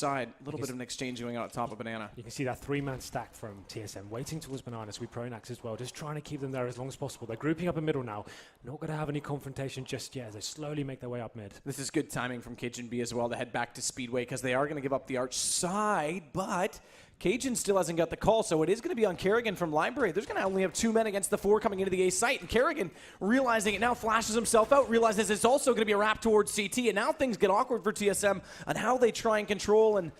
side. A little bit of an exchange going on at top of Banana. You can see that three-man stack from TSM waiting towards Banana, so we Pronax as well, just trying to keep them there as long as possible. They're grouping up in middle now. Not going to have any confrontation just yet as they slowly make their way up mid. This is good timing from KGB as well to head back to Speedway because they are going to give up the arch side, but Cajun still hasn't got the call, so it is going to be on Kerrigan from Library. There's going to only have 2 men against the 4 coming into the A site, and Kerrigan, realizing it now, flashes himself out, realizes it's also going to be a wrap towards CT, and now things get awkward for TSM on how they try and control and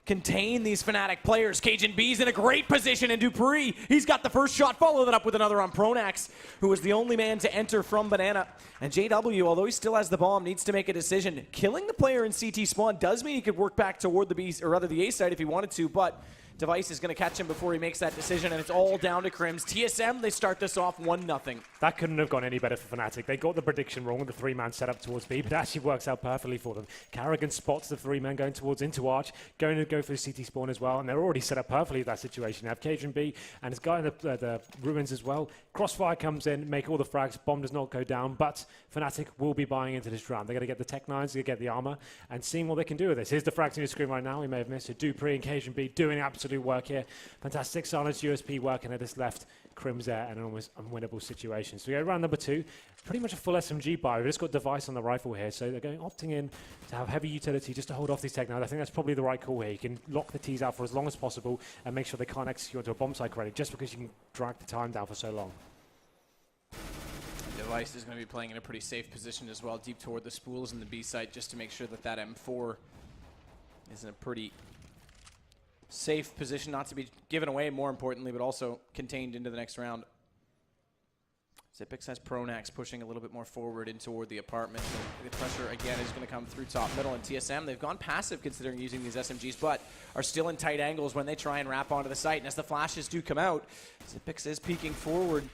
contain these Fnatic players. Cajun B's in a great position, and Dupree, he's got the first shot, follow that up with another on Pronax, who was the only man to enter from Banana. And JW, although he still has the bomb, needs to make a decision. Killing the player in CT spawn does mean he could work back toward the B, or rather the A side if he wanted to, but Device is going to catch him before he makes that decision, and it's all down to Crims. TSM, they start this off 1-0. That couldn't have gone any better for Fnatic. They got the prediction wrong with the 3-man setup towards B, but it actually works out perfectly for them. Kerrigan spots the 3 men going towards into Arch, going to go for the CT spawn as well, and they're already set up perfectly for that situation. They have Cajun B, and his guy in the ruins as well. Crossfire comes in, make all the frags, bomb does not go down, but Fnatic will be buying into this round. They're going to get the Tech 9s, they're going to get the armor, and seeing what they can do with this. Here's the frags on your screen right now, we may have missed it. Dupree and Cajun B doing absolute work here. Fantastic silence USP working at this left. Crims there and an almost unwinnable situation. So we go round number 2. Pretty much a full SMG buy. We've just got Device on the rifle here, so they're opting in to have heavy utility just to hold off these Tech 9s. I think that's probably the right call here. You can lock the T's out for as long as possible and make sure they can't execute onto a bomb site correctly just because you can drag the time down for so long. Device is going to be playing in a pretty safe position as well, deep toward the spools in the B site, just to make sure that that M4 is in a pretty safe position, not to be given away, more importantly, but also contained into the next round. Xyp9x has Pronax pushing a little bit more forward in toward the apartment. So the pressure, again, is going to come through top middle. And TSM, they've gone passive considering using these SMGs, but are still in tight angles when they try and wrap onto the site. And as the flashes do come out, Xyp9x is peeking forward.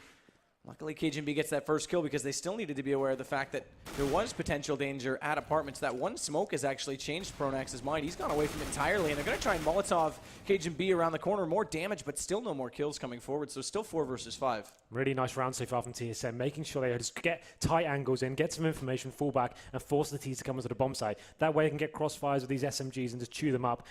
Luckily, KGB gets that first kill because they still needed to be aware of the fact that there was potential danger at apartments. That one smoke has actually changed Pronax's mind. He's gone away from it entirely, and they're going to try and Molotov KGB around the corner. More damage, but still no more kills coming forward, so still 4 versus 5. Really nice round so far from TSM, making sure they just get tight angles in, get some information, fall back, and force the T's to come onto the bomb site. That way they can get crossfires with these SMGs and just chew them up.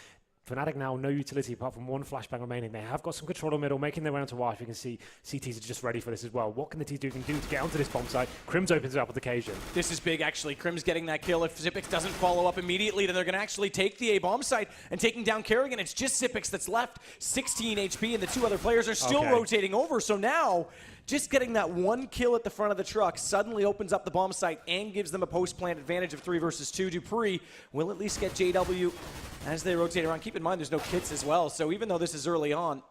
Fnatic now, no utility apart from one flashbang remaining. They have got some control in the middle, making their way onto Arch. You can see CTs are just ready for this as well. What can the T's do to get onto this bomb site? Crims opens it up with occasion. This is big, actually. Crims getting that kill. If Xyp9x doesn't follow up immediately, then they're going to actually take the A bomb site and taking down Kerrigan. It's just Xyp9x that's left. 16 HP, and the 2 other players are still rotating over. So now, just getting that one kill at the front of the truck suddenly opens up the bomb site and gives them a post-plant advantage of 3 versus 2. Dupree will at least get JW as they rotate around. Keep in mind, there's no kits as well, so even though this is early on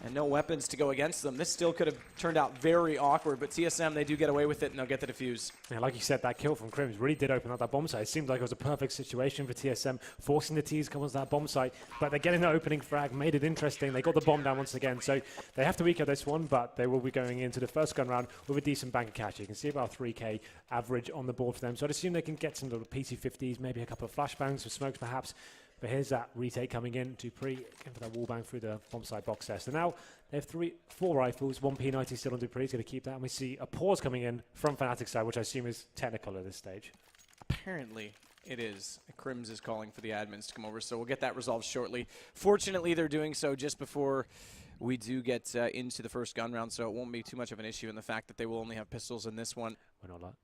and no weapons to go against them, this still could have turned out very awkward, but TSM, they do get away with it, and they'll get the defuse. Yeah, like you said, that kill from Crims really did open up that bomb site. It seemed like it was a perfect situation for TSM, forcing the T's to come onto that bomb site, but they're getting the opening frag, made it interesting. They got the bomb down once again, so they have to eco this one, but they will be going into the first gun round with a decent bank of cash. You can see about 3k average on the board for them, so I'd assume they can get some little PC-50s, maybe a couple of flashbangs, some smokes perhaps. But here's that retake coming in. Dupree going for that wall bang through the bomb site box there. So now they have 4 rifles, 1 P90 still on Dupree. He's going to keep that. And we see a pause coming in from Fnatic side, which I assume is technical at this stage. Apparently it is. Crims is calling for the admins to come over, so we'll get that resolved shortly. Fortunately, they're doing so just before we do get into the first gun round, so it won't be too much of an issue in the fact that they will only have pistols in this one. We're not allowed.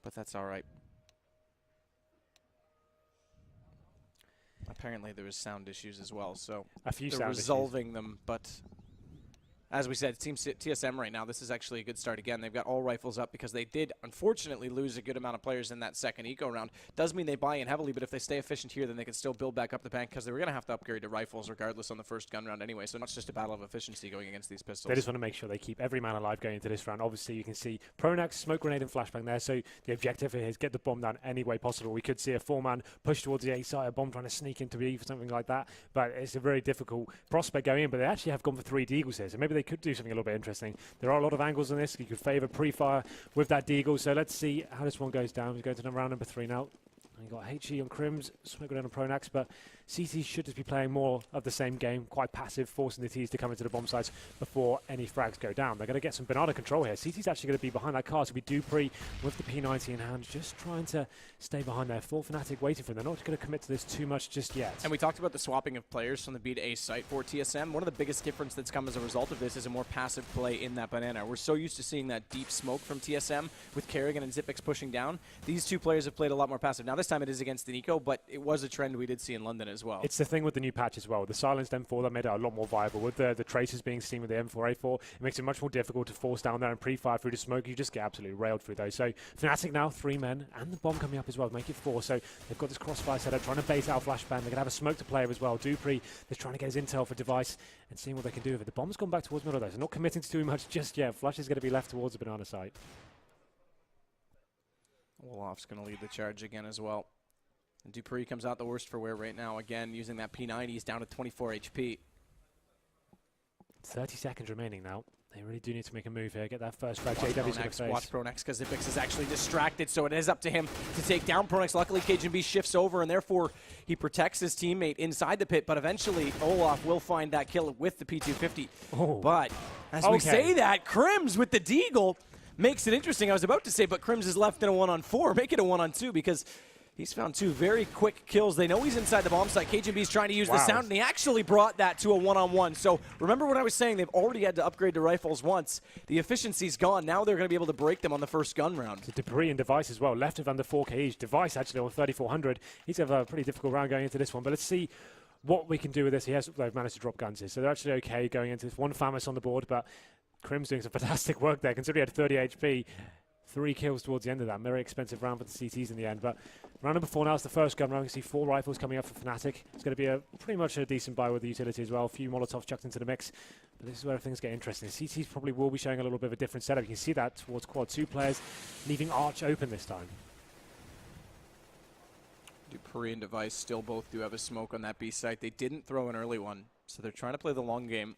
But that's all right. Apparently there was sound issues as well, so a few they're resolving them, but as we said, Team TSM right now, this is actually a good start again. They've got all rifles up because they did, unfortunately, lose a good amount of players in that second eco round. Does mean they buy in heavily, but if they stay efficient here, then they can still build back up the bank because they were going to have to upgrade to rifles regardless on the first gun round anyway. So it's just a battle of efficiency going against these pistols. They just want to make sure they keep every man alive going into this round. Obviously, you can see Pronax, smoke grenade and flashbang there. So the objective here is get the bomb down any way possible. We could see a 4-man push towards the A side, a bomb trying to sneak into B for something like that. But it's a very difficult prospect going in. But they actually have gone for 3 Deagles here. So maybe they could do something a little bit interesting. There are a lot of angles on this. You could favor pre-fire with that Deagle. So let's see how this one goes down. We go to round number 3 now. And you got HE on Crims, Smoke down on Pronax, but CT should just be playing more of the same game, quite passive, forcing the Ts to come into the bomb sites before any frags go down. They're going to get some banana control here. CT's actually going to be behind that car, so we Dupree with the P90 in hand, just trying to stay behind there. Full Fnatic waiting for them. They're not going to commit to this too much just yet. And we talked about the swapping of players from the B to A site for TSM. One of the biggest difference that's come as a result of this is a more passive play in that banana. We're so used to seeing that deep smoke from TSM with Kerrigan and Xyp9x pushing down. These two players have played a lot more passive. Now this time it is against the Nico, but it was a trend we did see in London as well. It's the thing with the new patch as well. The silenced M4 that made it a lot more viable. With the traces being seen with the M4A4, it makes it much more difficult to force down there and pre-fire through the smoke. You just get absolutely railed through those. So Fnatic now 3 men and the bomb coming up as well, make it 4. So they've got this crossfire setup, trying to bait out Flashbang. They're going to have a smoke to play with as well. Dupree is trying to get his intel for device and seeing what they can do with it. The bomb's gone back towards middle though, so not committing to too much just yet. Flush is going to be left towards the banana site. Olaf's going to lead the charge again as well. And Dupree comes out the worst for wear right now. Again, using that P90, he's down to 24 HP. 30 seconds remaining now. They really do need to make a move here. Get that first frag. JW's in the face. Watch Pronax because Xyp9x is actually distracted, so it is up to him to take down Pronax. Luckily, KGB shifts over, and therefore he protects his teammate inside the pit, but eventually Olaf will find that kill with the P250. Oh. But as we say that, Crims with the Deagle makes it interesting. I was about to say, but Crims is left in a 1-on-4. Make it a 1-on-2 because he's found 2 very quick kills. They know he's inside the bomb site. KGB's trying to use the sound, and he actually brought that to a 1-on-1. So remember what I was saying, they've already had to upgrade to rifles once. The efficiency's gone. Now they're going to be able to break them on the first gun round. So Dupree and Device as well, left with under 4k each. Device actually on 3,400. He's going to have a pretty difficult round going into this one, but let's see what we can do with this. They've managed to drop guns here, so they're actually okay going into this. 1 Famus on the board, but Crim's doing some fantastic work there, considering he had 30 HP. 3 kills towards the end of that. Very expensive round for the CTs in the end. But round number 4 now is the first gun round. You can see 4 rifles coming up for Fnatic. It's going to be pretty much a decent buy with the utility as well. A few Molotovs chucked into the mix. But this is where things get interesting. The CTs probably will be showing a little bit of a different setup. You can see that towards quad 2 players, leaving Arch open this time. Dupree and Device still both do have a smoke on that B site. They didn't throw an early one, so they're trying to play the long game.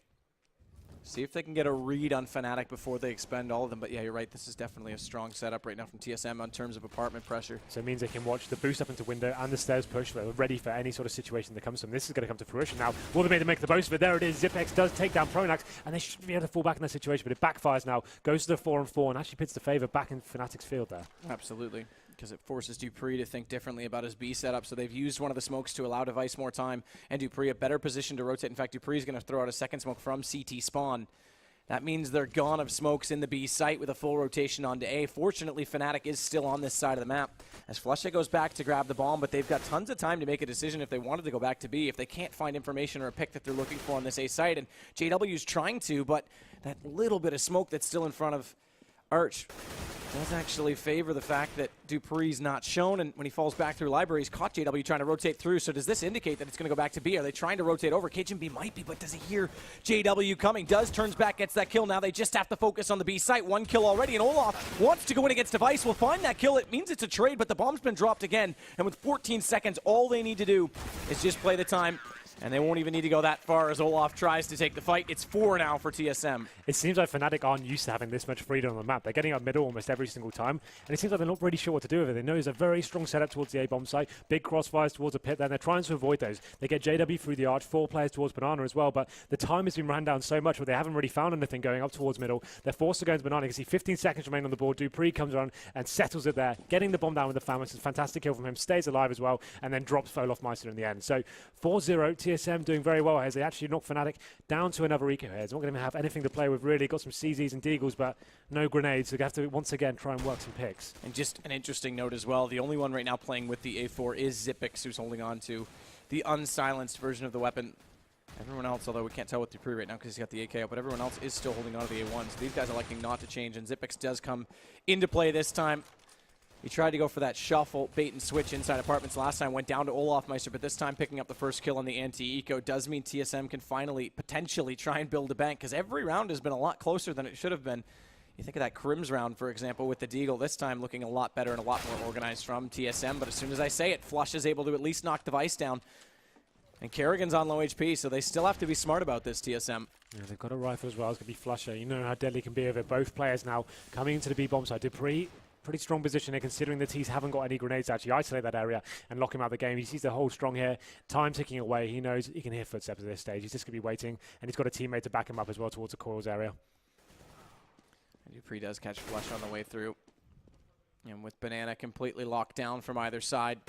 See if they can get a read on Fnatic before they expend all of them. But yeah, you're right. This is definitely a strong setup right now from TSM in terms of apartment pressure. So it means they can watch the boost up into window and the stairs push. They're ready for any sort of situation that comes from. This is going to come to fruition now. Will they make the most of it? There it is. Xyp9x does take down Pronax, and they should be able to fall back in that situation. But it backfires now. Goes to the 4-on-4 and actually pits the favor back in Fnatic's field there. Absolutely. Because it forces Dupree to think differently about his B setup. So they've used one of the smokes to allow Device more time, and Dupree a better position to rotate. In fact, Dupree's going to throw out a second smoke from CT spawn. That means they're gone of smokes in the B site with a full rotation onto A. Fortunately, Fnatic is still on this side of the map as Flusha goes back to grab the bomb, but they've got tons of time to make a decision if they wanted to go back to B, if they can't find information or a pick that they're looking for on this A site. And JW's trying to, but that little bit of smoke that's still in front of Arch does actually favor the fact that Dupree's not shown, and when he falls back through library, he's caught JW trying to rotate through. So does this indicate that it's going to go back to B? Are they trying to rotate over? KGB might be, but does he hear JW coming? Turns back, gets that kill. Now they just have to focus on the B site. 1 kill already, and Olaf wants to go in against Device. Will find that kill. It means it's a trade, but the bomb's been dropped again. And with 14 seconds, all they need to do is just play the time. And they won't even need to go that far as Olaf tries to take the fight. It's 4 now for TSM. It seems like Fnatic aren't used to having this much freedom on the map. They're getting up middle almost every single time. And it seems like they're not really sure what to do with it. They know there's a very strong setup towards the A-bomb site. Big crossfires towards the pit there. And they're trying to avoid those. They get JW through the arch. 4 players towards Banana as well. But the time has been ran down so much where they haven't really found anything going up towards middle. They're forced to go into Banana. You can see 15 seconds remain on the board. Dupree comes around and settles it there. Getting the bomb down with the Famus. It's a fantastic kill from him. Stays alive as well. And then drops Olaf Meister in the end. So 4-0. TSM doing very well as they actually knock Fnatic down to another eco here. It's not going to have anything to play with really. Got some CZs and Deagles, but no grenades. So they have to once again try and work some picks. And just an interesting note as well, the only one right now playing with the A4 is Xyp9x, who's holding on to the unsilenced version of the weapon. Everyone else, although we can't tell with Dupree right now because he's got the AK out, but everyone else is still holding on to the A1. So these guys are electing not to change, and Xyp9x does come into play this time. He tried to go for that shuffle, bait and switch inside apartments last time, went down to Olaf Meister, but this time picking up the first kill on the anti-eco does mean TSM can finally, potentially try and build a bank, because every round has been a lot closer than it should have been. You think of that Crims round, for example, with the Deagle, this time looking a lot better and a lot more organized from TSM, but as soon as I say it, Flush is able to at least knock Device down. And Kerrigan's on low HP, so they still have to be smart about this, TSM. Yeah, they've got a rifle as well. It's going to be Flusher. You know how deadly it can be with it. Both players now coming into the B bomb side. Dupree pretty strong position here, considering the T's haven't got any grenades to actually isolate that area and lock him out of the game. He sees the hold strong here, time ticking away. He knows he can hear footsteps at this stage. He's just going to be waiting, and he's got a teammate to back him up as well towards the coils area. Dupree does catch Flush on the way through. And with Banana completely locked down from either side,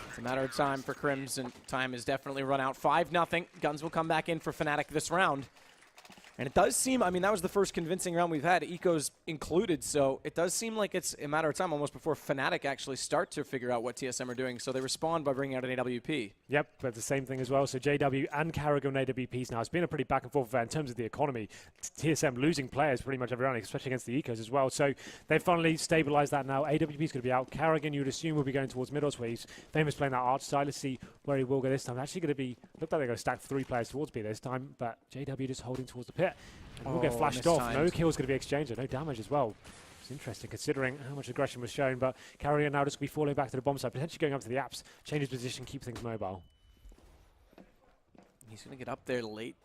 it's a matter of time for Crims, and time has definitely run out. 5-0. Guns will come back in for Fnatic this round. And it does seem, I mean, that was the first convincing round we've had, Ecos included, so it does seem like it's a matter of time almost before Fnatic actually start to figure out what TSM are doing, so they respond by bringing out an AWP. Yep, but the same thing as well. So JW and Carrigan AWPs now. It's been a pretty back and forth affair in terms of the economy. TSM losing players pretty much every round, especially against the Ecos as well. So they've finally stabilized that now. AWP is going to be out. Carrigan, you'd assume, will be going towards middles, where he's famous playing that arch side. Let's see where he will go this time. Actually going to be, looked like they're going to stack 3 players towards B this time, but JW just holding towards the pit. And we'll get flashed off. No kills going to be exchanged. No damage as well. It's interesting considering how much aggression was shown, but Carrigan now just going to be falling back to the bomb side, potentially going up to the apps, change his position, keep things mobile. He's going to get up there late.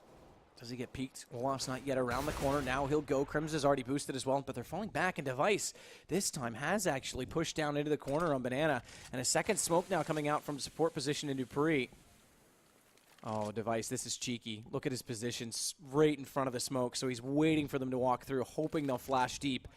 Does he get peeked? Olaf's not yet around the corner. Now he'll go. Crims is already boosted as well, but they're falling back, and Device this time has actually pushed down into the corner on Banana, and a second smoke now coming out from support position in Dupree. Oh, Device, this is cheeky. Look at his position right in front of the smoke, so he's waiting for them to walk through, hoping they'll flash deep,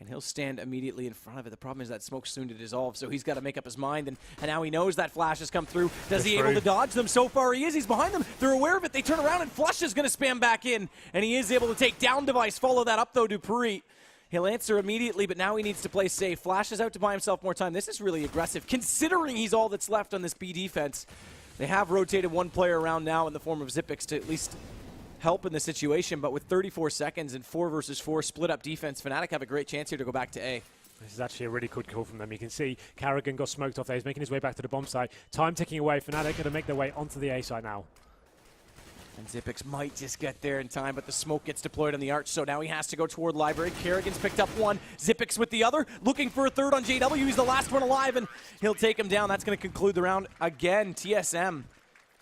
and he'll stand immediately in front of it. The problem is that smoke's soon to dissolve, so he's got to make up his mind, and now he knows that flash has come through. Does he able to dodge them? So far he is. He's behind them. They're aware of it. They turn around, and Flush is going to spam back in, and he is able to take down Device. Follow that up, though, Dupree. He'll answer immediately, but now he needs to play safe. Flash is out to buy himself more time. This is really aggressive, considering he's all that's left on this B defense. They have rotated one player around now in the form of Xyp9x to at least help in the situation, but with 34 seconds and 4 versus 4 split up defense, Fnatic have a great chance here to go back to A. This is actually a really good call from them. You can see Carrigan got smoked off there. He's making his way back to the bomb site. Time ticking away. Fnatic going to make their way onto the A site now. And Xyp9x might just get there in time, but the smoke gets deployed on the arch, so now he has to go toward Library. Carrigan's picked up one, Xyp9x with the other, looking for a third on JW. He's the last one alive, and he'll take him down. That's going to conclude the round. Again, TSM.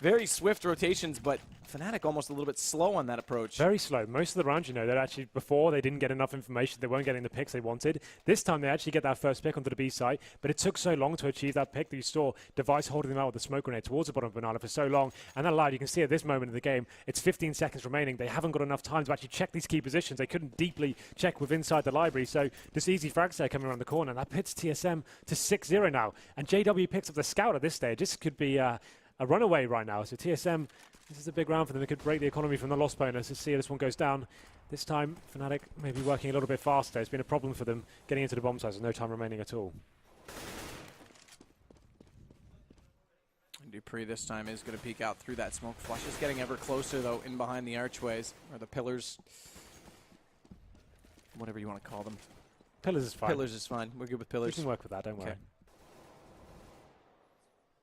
Very swift rotations, but Fnatic almost a little bit slow on that approach. Very slow. Most of the rounds, you know, they're actually, before they didn't get enough information, they weren't getting the picks they wanted. This time they actually get that first pick onto the B site, but it took so long to achieve that pick that you saw Device holding them out with the smoke grenade towards the bottom of Banana for so long, and that allowed, you can see at this moment in the game, it's 15 seconds remaining. They haven't got enough time to actually check these key positions. They couldn't deeply check with inside the library, so this easy frags there coming around the corner, and that pits TSM to 6-0 now, and JW picks up the scout at this stage. This could be a runaway right now. So TSM, this is a big round for them. They could break the economy from the lost bonus. Let's see how this one goes down. This time, Fnatic maybe working a little bit faster. It's been a problem for them getting into the bomb sites with no time remaining at all. Dupree this time is going to peek out through that smoke. Flush is getting ever closer, though, in behind the archways, or the pillars. Whatever you want to call them. Pillars is fine. Pillars is fine. We're good with pillars. We can work with that, don't worry.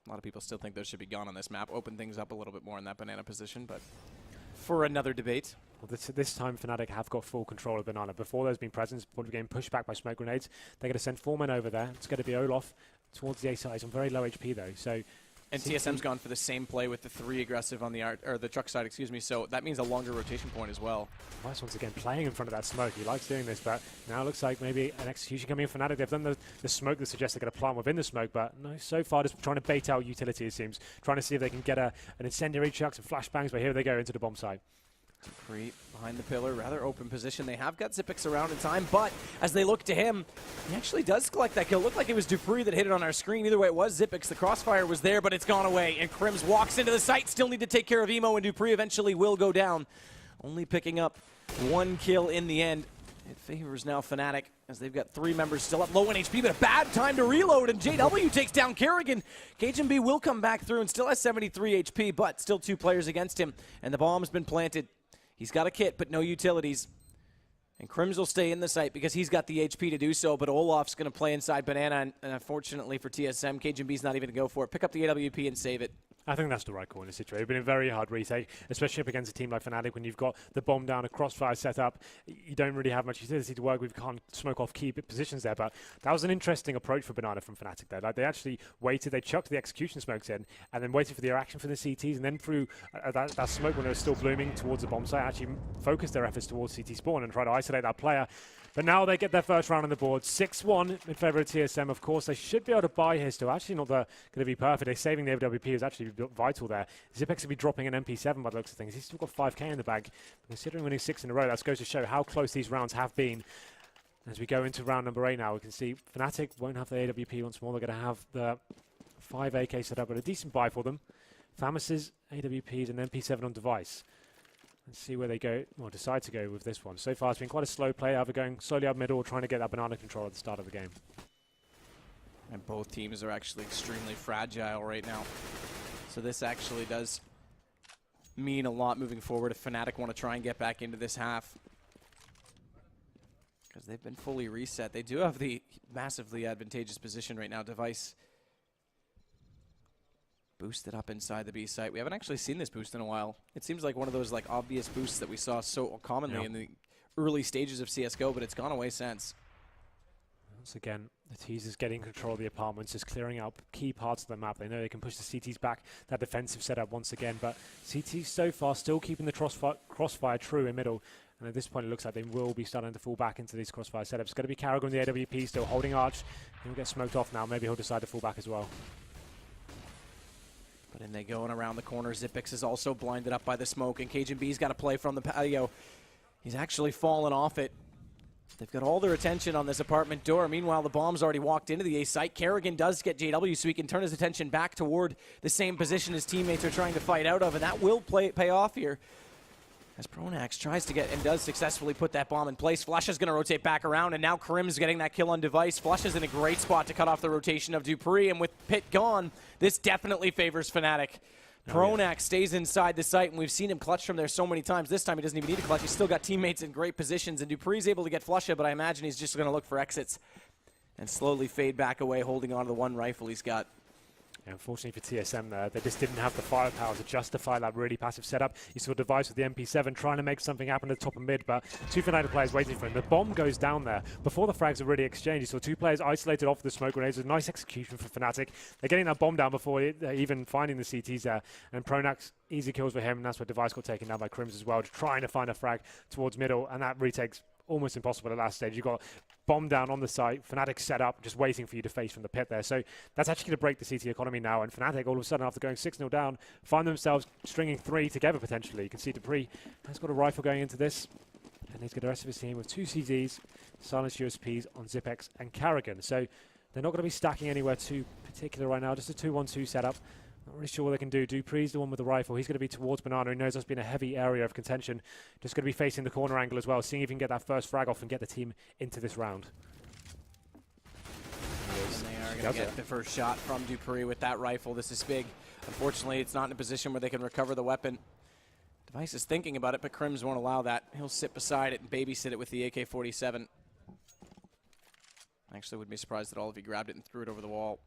A lot of people still think those should be gone on this map. Open things up a little bit more in that Banana position, but for another debate. Well, this time Fnatic have got full control of Banana. Before there's been presence, getting pushed back by smoke grenades. They're going to send 4 men over there. It's going to be Olaf towards the A side. He's on very low HP though, so. And TSM's gone for the same play with the 3 aggressive on the the truck side, excuse me. So that means a longer rotation point as well. Vice once again playing in front of that smoke. He likes doing this, but now it looks like maybe an execution coming in for Fnatic. They've done the smoke that suggests they're going to plant within the smoke, but no, so far just trying to bait out utility, it seems. Trying to see if they can get an incendiary chuck, some flashbangs, but here they go into the bomb site. Dupree behind the pillar, rather open position. They have got Xyp9x around in time, but as they look to him, he actually does collect that kill. Looked like it was Dupree that hit it on our screen. Either way, it was Xyp9x. The crossfire was there, but it's gone away, and Crims walks into the site. Still need to take care of Emo, and Dupree eventually will go down. Only picking up 1 kill in the end. It favors now Fnatic, as they've got 3 members still up low in HP, but a bad time to reload, and JW takes down Carrigan. KGB will come back through and still has 73 HP, but still 2 players against him, and the bomb's been planted. He's got a kit, but no utilities. And Crims will stay in the site because he's got the HP to do so, but Olaf's going to play inside Banana, and unfortunately for TSM, KGB's not even going to go for it. Pick up the AWP and save it. I think that's the right call in this situation. It's been a very hard retake, especially up against a team like Fnatic when you've got the bomb down, a crossfire set up. You don't really have much utility to work with. You can't smoke off key positions there, but that was an interesting approach for Banana from Fnatic there. Like, they actually waited, they chucked the execution smokes in, and then waited for the reaction from the CTs, and then through that smoke when it was still blooming towards the bomb site, actually focused their efforts towards CT spawn and try to isolate that player. But now they get their first round on the board. 6-1 in favor of TSM. Of course, they should be able to buy here still. Actually, not going to be perfect. They're saving the AWP is actually vital there. Zipex will be dropping an MP7 by the looks of things. He's still got 5k in the bag. Considering winning 6 in a row, that goes to show how close these rounds have been. As we go into round number 8 now, we can see Fnatic won't have the AWP once more. They're going to have the 5 AK set up, but a decent buy for them. Famus's AWPs and MP7 on device. Let's see where they go, or decide to go with this one. So far, it's been quite a slow play, either going slowly up middle or trying to get that banana control at the start of the game. And both teams are actually extremely fragile right now. So this actually does mean a lot moving forward if Fnatic want to try and get back into this half. Because they've been fully reset. They do have the massively advantageous position right now. Device boosted up inside the B site. We haven't actually seen this boost in a while. It seems like one of those like obvious boosts that we saw so commonly in the early stages of CSGO, but it's gone away since. Once again, the Tees is getting control of the apartments, just clearing out key parts of the map. They know they can push the CTs back, that defensive setup once again, but CTs so far still keeping the crossfire true in middle. And at this point, it looks like they will be starting to fall back into these crossfire setups. It's going to be Carrigan, the AWP, still holding Arch. He'll get smoked off now. Maybe he'll decide to fall back as well. But in they go, and around the corner, Zipex is also blinded up by the smoke, and Cajun B's got to play from the patio. He's actually fallen off it. They've got all their attention on this apartment door. Meanwhile, the bomb's already walked into the A site. Kerrigan does get JW, so he can turn his attention back toward the same position his teammates are trying to fight out of, and that will pay off here. As Pronax tries to get and does successfully put that bomb in place. Flush is going to rotate back around, and now Krim's getting that kill on device. Flush is in a great spot to cut off the rotation of Dupree, and with Pit gone, this definitely favors Fnatic. Pronax stays inside the site, and we've seen him clutch from there so many times. This time he doesn't even need to clutch. He's still got teammates in great positions, and Dupree's able to get Flusha, but I imagine he's just going to look for exits and slowly fade back away, holding on to the one rifle he's got. Yeah, unfortunately for TSM there, they just didn't have the firepower to justify that really passive setup. You saw Device with the MP7 trying to make something happen at the top of mid, but 2 Fnatic players waiting for him. The bomb goes down there. Before the frags are really exchanged, you saw 2 players isolated off the smoke grenades. A nice execution for Fnatic. They're getting that bomb down before even finding the CTs there. And Pronax, easy kills for him, and that's where Device got taken down by Crims as well, just trying to find a frag towards middle, and that retakes almost impossible at last stage. You've got bomb down on the site, Fnatic set up, just waiting for you to face from the pit there. So that's actually going to break the CT economy now, and Fnatic all of a sudden, after going 6-0 down, find themselves stringing 3 together potentially. You can see Dupree has got a rifle going into this, and he's got the rest of his team with 2 CZs, silenced USPs on Zipex and Carrigan. So they're not going to be stacking anywhere too particular right now, just a 2-1-2 setup. Not really sure what they can do. Dupree's the one with the rifle. He's going to be towards Banana. He knows that's been a heavy area of contention. Just going to be facing the corner angle as well, seeing if he can get that first frag off and get the team into this round. And they are going to get the first shot from Dupree with that rifle. This is big. Unfortunately, it's not in a position where they can recover the weapon. Device is thinking about it, but Crims won't allow that. He'll sit beside it and babysit it with the AK-47. Actually, would be surprised at all if he grabbed it and threw it over the wall.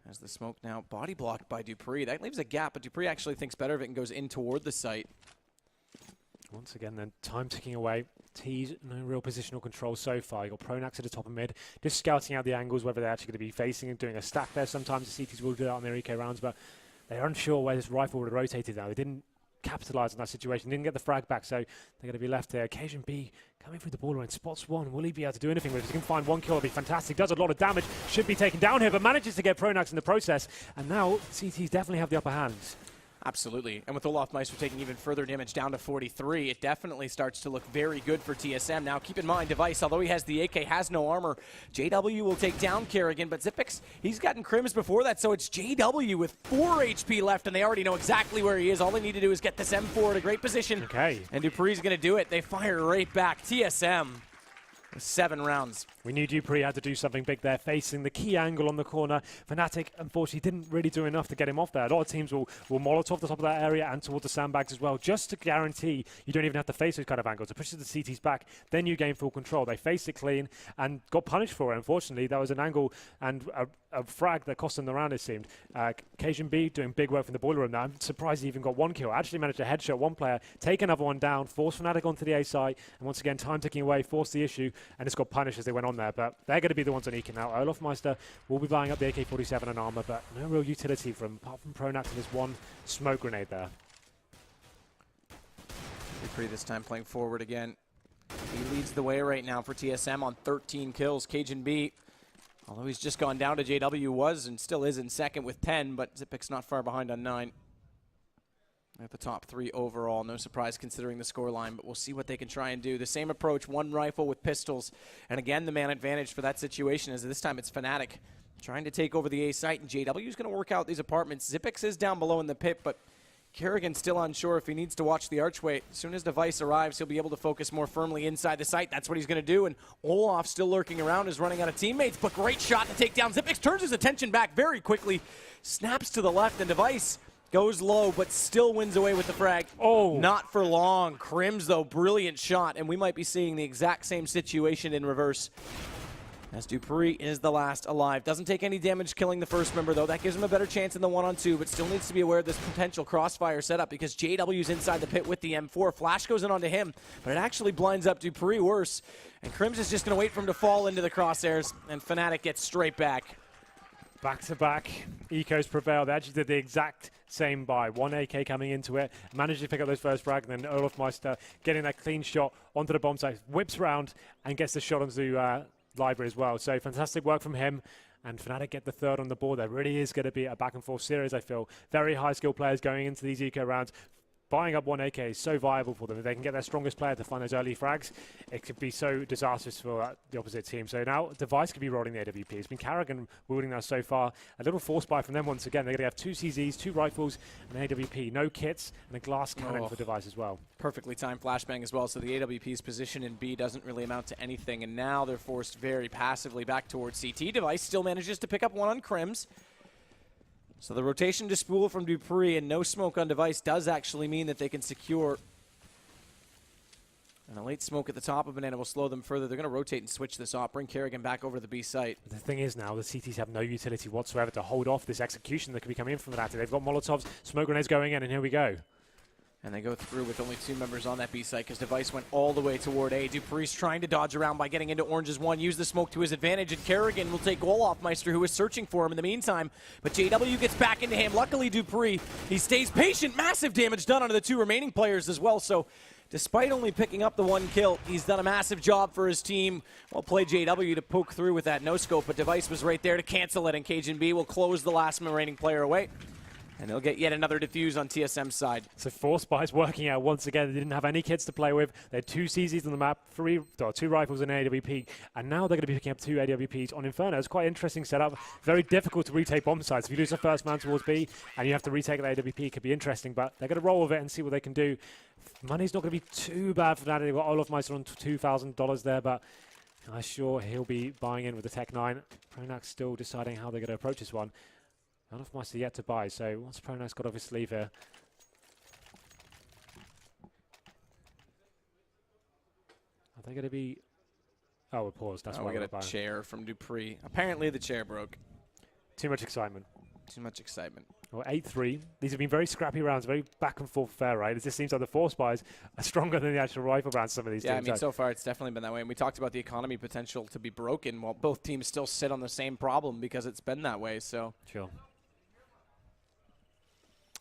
As the smoke now body blocked by Dupree. That leaves a gap, but Dupree actually thinks better of it and goes in toward the site. Once again, then, time ticking away. T's no real positional control so far. You got Pronax at the top of mid, just scouting out the angles, whether they're actually going to be facing and doing a stack there. Sometimes the CTs will do that on their EK rounds, but they're unsure where this rifle would have rotated now. They didn't capitalize on that situation, didn't get the frag back, so they're going to be left there. Occasion B coming through the ball line, spots one. Will he be able to do anything with it? If he can find 1 kill, it'll be fantastic. Does a lot of damage, should be taken down here, but manages to get Pronax in the process, and now CTs definitely have the upper hand. Absolutely. And with Olaf Meister taking even further damage down to 43, it definitely starts to look very good for TSM. Now, keep in mind, Device, although he has the AK, has no armor. JW will take down Kerrigan, but Zipex, he's gotten Crims before that, so it's JW with 4 HP left, and they already know exactly where he is. All they need to do is get this M4 at a great position. Okay. And Dupree's going to do it. They fire right back. TSM with 7 rounds. We knew Dupree had to do something big there, facing the key angle on the corner. Fnatic, unfortunately, didn't really do enough to get him off there. A lot of teams will Molotov the top of that area and towards the sandbags as well, just to guarantee you don't even have to face those kind of angles. It pushes the CTs back, then you gain full control. They faced it clean and got punished for it, unfortunately. That was an angle and a frag that cost them the round, it seemed. Cajun B doing big work from the boiler room now. I'm surprised he even got 1 kill. Actually managed to headshot 1 player, take another one down, force Fnatic onto the A side, and once again, time ticking away, forced the issue, and it's got punished as they went on there. But they're going to be the ones on eking now. Olaf Meister will be buying up the AK-47 and armor, but no real utility from apart from Pronax and this 1 smoke grenade there. Dupree this time playing forward again. He leads the way right now for TSM on 13 kills. Cajun B, although he's just gone down to JW, was and still is in second with 10, but Zipic's not far behind on 9. At the top 3 overall. No surprise considering the scoreline, but we'll see what they can try and do. The same approach, one rifle with pistols. And again, the man advantage for that situation is this time it's Fnatic trying to take over the A site, and JW is going to work out these apartments. Zipix is down below in the pit, but Kerrigan's still unsure if he needs to watch the archway. As soon as Device arrives, he'll be able to focus more firmly inside the site. That's what he's going to do, and Olaf still lurking around is running out of teammates, but great shot to take down. Zipix turns his attention back very quickly, snaps to the left, and Device goes low, but still wins away with the frag. Oh. Not for long. Crims, though, brilliant shot, and we might be seeing the exact same situation in reverse. As Dupree is the last alive. Doesn't take any damage killing the first member, though. That gives him a better chance in the 1-on-2, but still needs to be aware of this potential crossfire setup because JW's inside the pit with the M4. Flash goes in onto him, but it actually blinds up Dupree worse. And Crims is just going to wait for him to fall into the crosshairs, and Fnatic gets straight back. Back-to-back, Ecos prevail. They actually did the exact same buy. 1 AK coming into it, managed to pick up those first frag, and then Olaf Meister getting that clean shot onto the bomb site, whips round and gets the shot onto Library as well. So fantastic work from him. And Fnatic get the third on the board. There really is going to be a back-and-forth series, I feel. Very high-skill players going into these eco rounds. Buying up 1 AK is so viable for them. If they can get their strongest player to find those early frags, it could be so disastrous for the opposite team. So now Device could be rolling the AWP. It's been Carrigan wielding that so far. A little force buy from them once again. They're going to have 2 CZs, 2 rifles, and an AWP. No kits, and a glass cannon for Device as well. Perfectly timed flashbang as well, so the AWP's position in B doesn't really amount to anything, and now they're forced very passively back towards CT. Device still manages to pick up 1 on Crims. So the rotation to spool from Dupree and no smoke on Device does actually mean that they can secure. And a late smoke at the top of Banana will slow them further. They're going to rotate and switch this off, bring Kerrigan back over to the B site. The thing is now, the CTs have no utility whatsoever to hold off this execution that could be coming in from Fnatic. They've got Molotovs, smoke grenades going in, and here we go. And they go through with only 2 members on that B site because Device went all the way toward A. Dupree's trying to dodge around by getting into Orange's 1, use the smoke to his advantage, and Kerrigan will take Olaf Meister, who is searching for him in the meantime. But JW gets back into him. Luckily, Dupree, he stays patient. Massive damage done onto the 2 remaining players as well. So despite only picking up the 1 kill, he's done a massive job for his team. Well played JW to poke through with that no-scope, but Device was right there to cancel it, and Cajun B will close the last remaining player away. And they'll get yet another defuse on TSM's side. So 4 spies working out once again. They didn't have any kids to play with. They had 2 CZs on the map, 2 rifles and an AWP. And now they're going to be picking up 2 AWPs on Inferno. It's quite an interesting setup. Very difficult to retake bomb sites. If you lose the first man towards B and you have to retake the AWP, it could be interesting. But they're going to roll with it and see what they can do. Money's not going to be too bad for that. They've got Olaf Meister on $2,000 there, but I'm sure he'll be buying in with the Tech 9. Pronax still deciding how they're going to approach this one. Olaf Meister yet to buy, so what's Pronax got off his sleeve here? Are they going to be... Oh, we're paused. That's why we got a chair from Dupree. Apparently the chair broke. Too much excitement. Too much excitement. Well, 8-3. These have been very scrappy rounds, very back and forth fair, right? It just seems like the 4 spies are stronger than the actual rifle rounds, some of these teams. Yeah, I mean, so far it's definitely been that way. And we talked about the economy potential to be broken while both teams still sit on the same problem because it's been that way, so. Sure.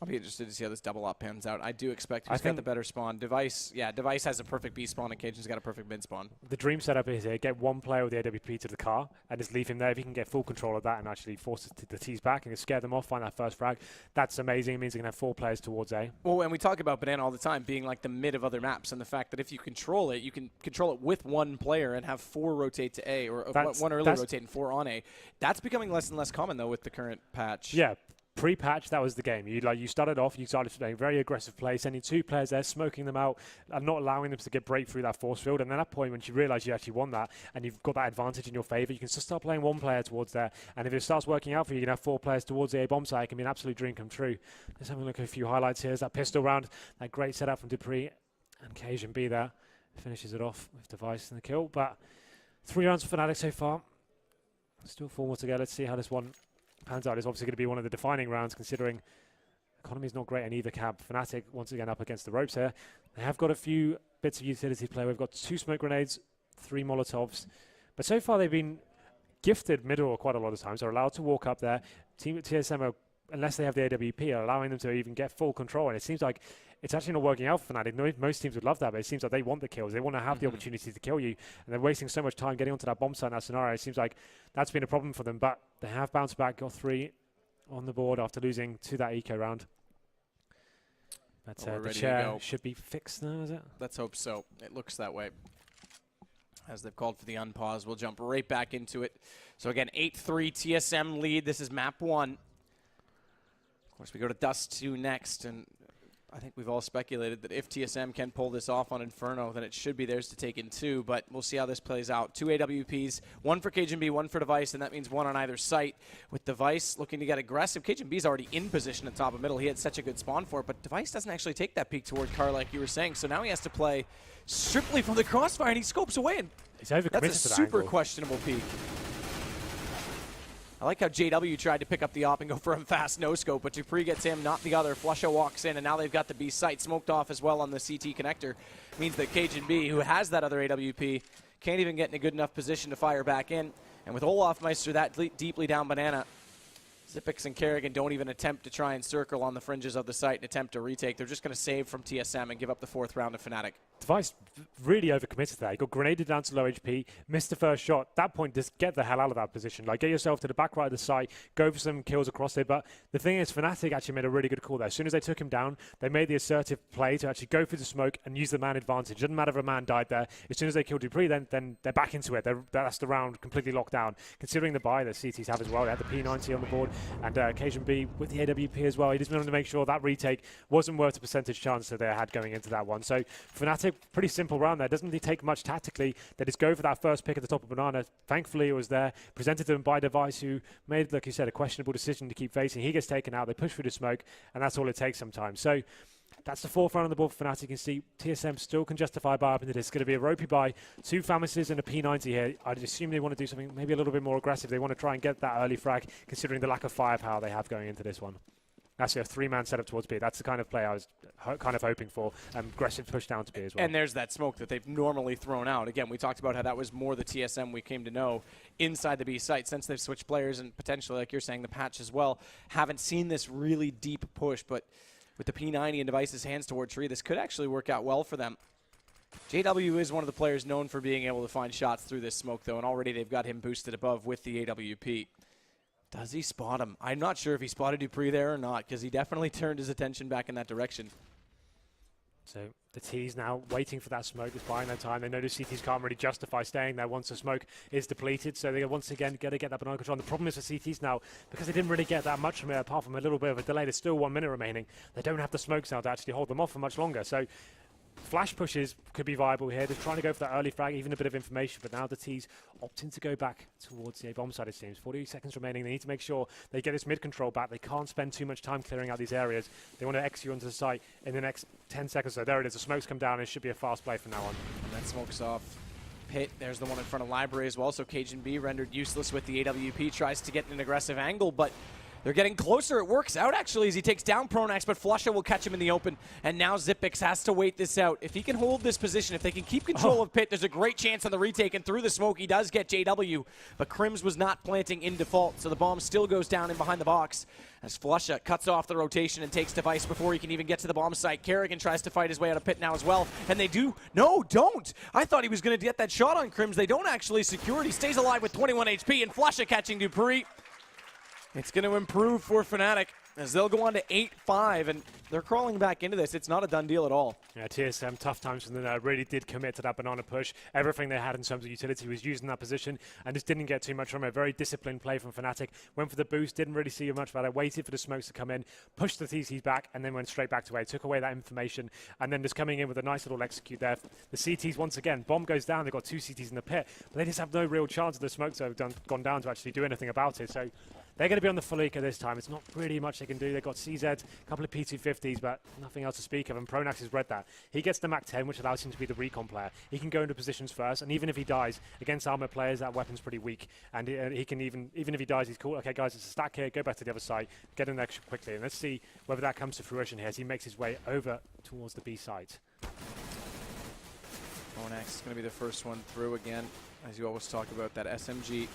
I'll be interested to see how this double op pans out. I do expect he's got the better spawn. Device has a perfect B spawn, and Cajun's got a perfect mid spawn. The dream setup is here, get 1 player with the AWP to the car and just leave him there. If he can get full control of that and actually force the T's back and scare them off, find that first frag, that's amazing. It means they can have 4 players towards A. Well, and we talk about Banana all the time being like the mid of other maps, and the fact that if you can control it with 1 player and have 4 rotate to A, or 1 early rotate and 4 on A. That's becoming less and less common, though, with the current patch. Yeah. Pre-patch, that was the game. You started off, you started playing very aggressive play, sending 2 players there, smoking them out, and not allowing them to get break through that force field. And then at that point, when you realise you actually won that, and you've got that advantage in your favour, you can just start playing 1 player towards there. And if it starts working out for you, you can have 4 players towards the A bomb site. It can be an absolute dream come true. Let's have a look at a few highlights here. Is that pistol round, that great setup from Dupree, and Cajun B there finishes it off with Device and the kill. But 3 rounds for Fnatic so far. Still 4 more to go. Let's see how this one pans out. Is obviously going to be one of the defining rounds, considering economy is not great in either camp. Fnatic once again up against the ropes here. They have got a few bits of utility play. We've got 2 smoke grenades, 3 Molotovs, but so far they've been gifted middle quite a lot of times. They're allowed to walk up there. Team at TSM are unless they have the AWP, are allowing them to even get full control. And it seems like it's actually not working out for Fnatic. Most teams would love that, but it seems like they want the kills. They want to have the opportunity to kill you, and they're wasting so much time getting onto that bomb site in that scenario. It seems like that's been a problem for them, but they have bounced back, got 3 on the board after losing to that eco round. But the chair should be fixed now, is it? Let's hope so. It looks that way. As they've called for the unpause, we'll jump right back into it. So again, 8-3 TSM lead. This is map 1. Of course, we go to Dust 2 next, and I think we've all speculated that if TSM can pull this off on Inferno, then it should be theirs to take in 2, but we'll see how this plays out. 2 AWPs, 1 for KGB, 1 for Device, and that means 1 on either site. With Device looking to get aggressive, KGB's already in position at top of middle. He had such a good spawn for it, but Device doesn't actually take that peek toward Car like you were saying, so now he has to play strictly from the crossfire, and he scopes away, and he's overcommitted that's a super questionable peek. I like how JW tried to pick up the op and go for a fast no-scope, but Dupree gets him, not the other. Flusha walks in, and now they've got the B site smoked off as well on the CT connector. Means that KGB, who has that other AWP, can't even get in a good enough position to fire back in. And with Olaf Meister that deeply down banana, Zippix and Kerrigan don't even attempt to try and circle on the fringes of the site and attempt to retake. They're just going to save from TSM and give up the 4th round to Fnatic. Device really overcommitted there. He got grenaded down to low HP, missed the first shot. At that point, just get the hell out of that position. Like, get yourself to the back right of the site, go for some kills across there. But the thing is, Fnatic actually made a really good call there. As soon as they took him down, they made the assertive play to actually go for the smoke and use the man advantage. Doesn't matter if a man died there. As soon as they killed Dupree, then they're back into it. That's the round completely locked down. Considering the buy that CTs have as well, they had the P90 on the board, and Occasion B with the AWP as well. He just wanted to make sure that retake wasn't worth the percentage chance that they had going into that one. So Fnatic, pretty simple round there. Doesn't really take much tactically. They just go for that first pick at the top of banana. Thankfully, it was there, presented to them by Device, who made, like you said, a questionable decision to keep facing. He gets taken out. They push through the smoke, and that's all it takes sometimes. So that's the 4th round on the board for Fnatic. You can see TSM still can justify buy up into this. It's going to be a ropey buy, 2 Famises and a P90 here. I'd assume they want to do something maybe a little bit more aggressive. They want to try and get that early frag, considering the lack of firepower they have going into this one. Actually, a 3-man setup towards B. That's the kind of play I was kind of hoping for. Aggressive push down to B as well. And there's that smoke that they've normally thrown out. Again, we talked about how that was more the TSM we came to know inside the B site. Since they've switched players and potentially, like you're saying, the patch as well, haven't seen this really deep push. But with the P90 and Device's hands toward tree, this could actually work out well for them. JW is one of the players known for being able to find shots through this smoke, though, and already they've got him boosted above with the AWP. Does he spot him? I'm not sure if he spotted Dupree there or not, because he definitely turned his attention back in that direction. So the T's now waiting for that smoke, just buying their time. They know the CTs can't really justify staying there once the smoke is depleted, so they once again got to get that banana control. And the problem is for CTs now, because they didn't really get that much from it, apart from a little bit of a delay, there's still 1 minute remaining. They don't have the smokes now to actually hold them off for much longer. So flash pushes could be viable here. They're trying to go for that early frag, even a bit of information, but now the T's opting to go back towards the bomb side, it seems. 40 seconds remaining. They need to make sure they get this mid control back. They can't spend too much time clearing out these areas. They want to execute onto the site in the next 10 seconds. So there it is. The smoke's come down, and it should be a fast play from now on. And that smoke's off. Pit, there's the one in front of Library as well. So Cajun B rendered useless with the AWP. Tries to get an aggressive angle, but they're getting closer. It works out, actually, as he takes down Pronax, but Flusha will catch him in the open. And now Zippix has to wait this out. If he can hold this position, if they can keep control of Pit, there's a great chance on the retake. And through the smoke, he does get JW. But Crims was not planting in default, so the bomb still goes down in behind the box as Flusha cuts off the rotation and takes Device before he can even get to the bomb site. Kerrigan tries to fight his way out of Pit now as well. And they do. No, don't. I thought he was going to get that shot on Crims. They don't actually secure it. He stays alive with 21 HP, and Flusha catching Dupree. It's going to improve for Fnatic as they'll go on to 8-5, and they're crawling back into this. It's not a done deal at all. Yeah, TSM, tough times from them. Really did commit to that banana push. Everything they had in terms of utility was used in that position and just didn't get too much from it. Very disciplined play from Fnatic. Went for the boost, didn't really see much about it. Waited for the smokes to come in, pushed the TCs back, and then went straight back to A. Took away that information, and then just coming in with a nice little execute there. The CTs, once again, bomb goes down. They've got 2 CTs in the pit, but they just have no real chance of the smokes that have gone down to actually do anything about it. So they're going to be on the full eco this time. It's not really much they can do. They've got CZ, a couple of P250s, but nothing else to speak of. And Pronax has read that. He gets the Mac 10, which allows him to be the recon player. He can go into positions first, and even if he dies against armor players, that weapon's pretty weak. And he can even if he dies, he's cool. Okay, guys, it's a stack here. Go back to the other side. Get in there quickly. And let's see whether that comes to fruition here as he makes his way over towards the B site. Pronax is going to be the first one through again. As you always talk about, that SMG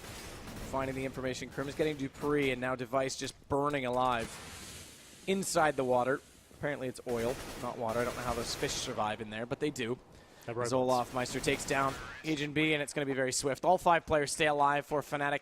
finding the information. Krim is getting Dupree, and now Device just burning alive inside the water. Apparently it's oil, not water. I don't know how those fish survive in there, but they do. As Olaf Meister takes down Agent B, and it's going to be very swift. All 5 players stay alive for Fnatic.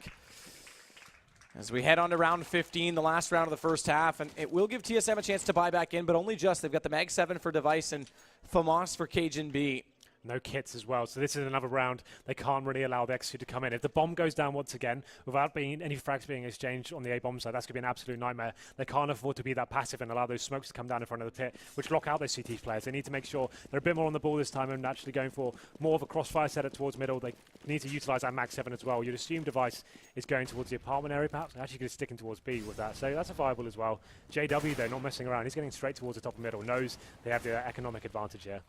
As we head on to round 15, the last round of the first half, and it will give TSM a chance to buy back in, but only just. They've got the Mag 7 for Device and FAMAS for Cajun B. No kits as well, so this is another round they can't really allow the X2 to come in. If the bomb goes down once again, without being any frags being exchanged on the A-bomb side, that's going to be an absolute nightmare. They can't afford to be that passive and allow those smokes to come down in front of the pit, which lock out those CT players. They need to make sure they're a bit more on the ball this time and actually going for more of a crossfire setup towards middle. They need to utilize that Mag 7 as well. You'd assume Device is going towards the apartment area, perhaps. Actually going to sticking towards B with that, so that's a viable as well. JW, though, not messing around. He's getting straight towards the top of middle. Knows they have the economic advantage here.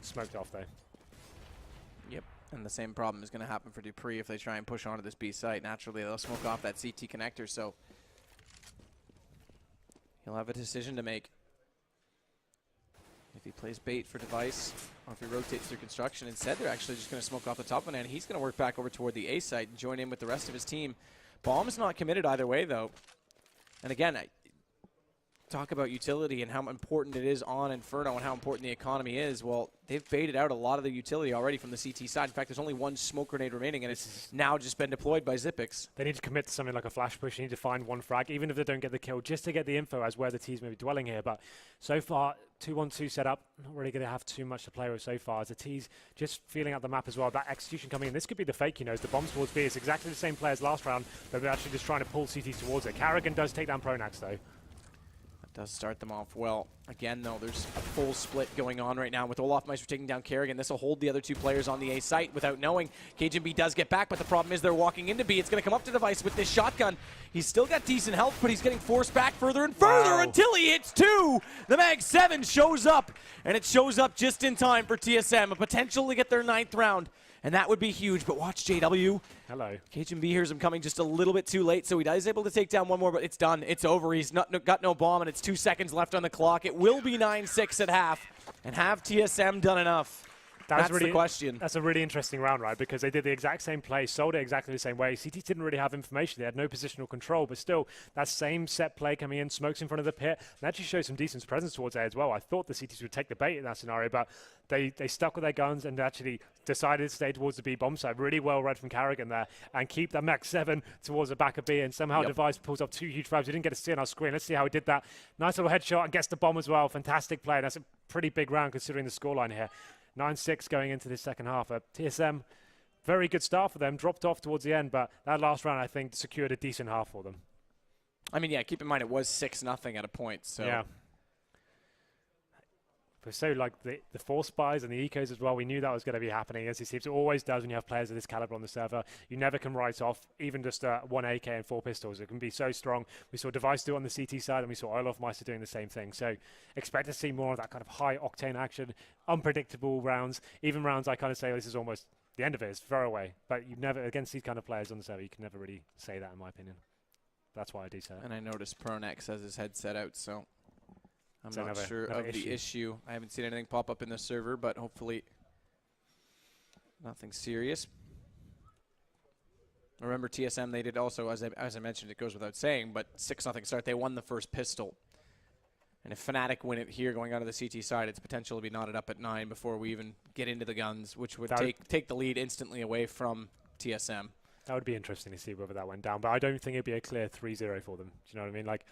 Smoked off, though. Yep, and the same problem is going to happen for Dupree if they try and push onto this B site. Naturally, they'll smoke off that CT connector, so he'll have a decision to make. If he plays bait for Device, or if he rotates through construction. Instead, they're actually just going to smoke off the top one, and he's going to work back over toward the A site and join in with the rest of his team. Bomb's not committed either way, though. And again, I talk about utility and how important it is on Inferno and how important the economy is. Well, they've baited out a lot of the utility already from the CT side. In fact, there's only 1 smoke grenade remaining, and it's now just been deployed by Xyp9x. They need to commit to something like a flash push. They need to find 1 frag, even if they don't get the kill, just to get the info as where the T's may be dwelling here. But so far, 2-1-2 setup, not really going to have too much to play with so far, as the T's just feeling out the map as well. That execution coming in, this could be the fake, you know, as the bombs towards B. It's exactly the same play as last round, but they're actually just trying to pull CTs towards it. Carrigan does take down Pronax, though. Does start them off well. Again, though, there's a full split going on right now with Olaf Meister taking down Kerrigan. This will hold the other 2 players on the A site without knowing. Cajun B does get back, but the problem is they're walking into B. It's going to come up to Device with this shotgun. He's still got decent health, but he's getting forced back further and further until he hits 2. The Mag 7 shows up, and it shows up just in time for TSM. A potential to get their 9th round, and that would be huge. But watch JW. Hello. Cajun B hears him coming just a little bit too late, so he is able to take down 1 more, but it's done. It's over. He's got no bomb, and it's 2 seconds left on the clock. It will be 9-6 at half, and have TSM done enough? That's really, the question. That's a really interesting round, right? Because they did the exact same play, sold it exactly the same way. CT didn't really have information. They had no positional control, but still, that same set play coming in, smokes in front of the pit, and actually shows some decent presence towards A as well. I thought the CTs would take the bait in that scenario, but they stuck with their guns and actually decided to stay towards the B bomb side. Really well read from Carrigan there, and keep that Mag 7 towards the back of B, and somehow Device pulls up 2 huge frags. We didn't get to see on our screen. Let's see how he did that. Nice little headshot and gets the bomb as well. Fantastic play, and that's a pretty big round considering the scoreline here. 9-6 going into this second half. TSM, very good start for them. Dropped off towards the end, but that last round, I think, secured a decent half for them. I mean, yeah, keep in mind it was 6-0 at a point. So yeah. But so, like, the force buys and the ecos as well, we knew that was going to be happening, as it seems it always does when you have players of this caliber on the server. You never can write off even just 1 AK and 4 pistols. It can be so strong. We saw Device do it on the CT side, and we saw Olaf Meister doing the same thing. So expect to see more of that kind of high-octane action, unpredictable rounds, even rounds I kind of say this is almost the end of it. It's far away. But you never, against these kind of players on the server, you can never really say that, in my opinion. That's why I do say it. And I noticed Pronax has his headset out, so I'm not another sure of the issue. I haven't seen anything pop up in the server, but hopefully nothing serious. Remember, TSM, they did also, as I mentioned, it goes without saying, but 6-0 start. They won the first pistol. And if Fnatic win it here going onto the CT side, it's potential to be knotted up at 9 before we even get into the guns, which would take the lead instantly away from TSM. That would be interesting to see whether that went down, but I don't think it'd be a clear 3-0 for them. Do you know what I mean? Like,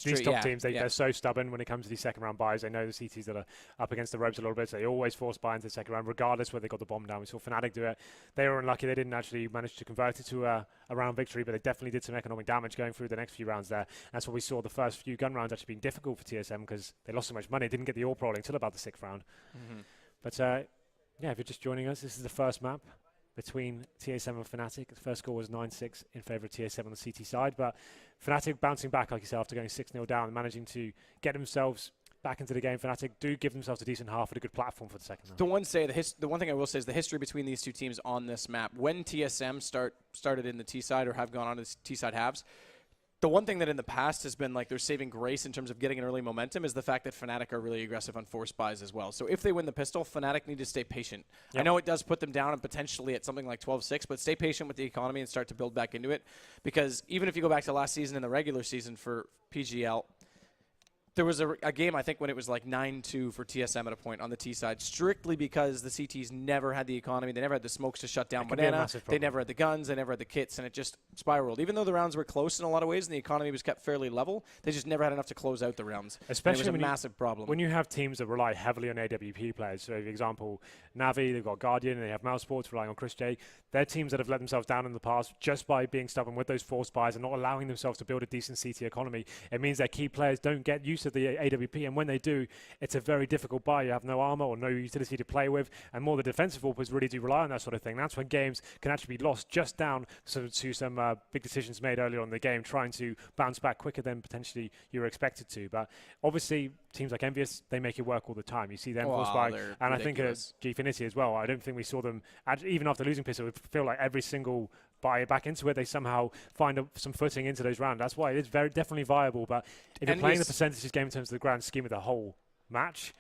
these top teams, they're so stubborn when it comes to these second round buys. They know the CTs that are up against the ropes a little bit, so they always force buy into the second round, regardless where they got the bomb down. We saw Fnatic do it. They were unlucky. They didn't actually manage to convert it to a round victory, but they definitely did some economic damage going through the next few rounds there. That's what we saw the first few gun rounds actually being difficult for TSM because they lost so much money. Didn't get the AWP rolling until about the 6th round. But yeah, if you're just joining us, this is the first map between TSM and Fnatic. The first score was 9-6 in favour of TSM on the CT side, but Fnatic bouncing back, like you said, after going 6-0 down and managing to get themselves back into the game. Fnatic do give themselves a decent half and a good platform for the second half. The one thing I will say is the history between these two teams on this map. When TSM started in the T side or have gone on to the T side halves, The one thing that in the past has been like their saving grace in terms of getting an early momentum is the fact that Fnatic are really aggressive on force buys as well. So if they win the pistol, Fnatic need to stay patient. Yep. I know it does put them down and potentially at something like 12-6, but stay patient with the economy and start to build back into it. Because even if you go back to last season in the regular season for PGL, there was a game, I think, when it was like 9-2 for TSM at a point on the T side, strictly because the CTs never had the economy. They never had the smokes to shut down Banana. They never had the guns. They never had the kits, and it just spiraled. Even though the rounds were close in a lot of ways and the economy was kept fairly level, they just never had enough to close out the rounds. Especially and it was a massive problem. When you have teams that rely heavily on AWP players, so for example, Navi, they've got Guardian, and they have Mouse Sports relying on Chris J. They're teams that have let themselves down in the past just by being stubborn with those force buys and not allowing themselves to build a decent CT economy. It means their key players don't get used to the AWP, and when they do, it's a very difficult buy. You have no armor or no utility to play with, and more the defensive AWPers really do rely on that sort of thing. That's when games can actually be lost just down to some big decisions made earlier on in the game, trying to bounce back quicker than potentially you were expected to. But obviously, teams like Envious, they make it work all the time. You see them force buy, and ridiculous. I think Gfinity as well. I don't think we saw them, even after losing Pistol, it feel like every single buy back into it, they somehow find some footing into those rounds. That's why it is definitely viable. But if you're playing the percentages game in terms of the grand scheme of the whole match,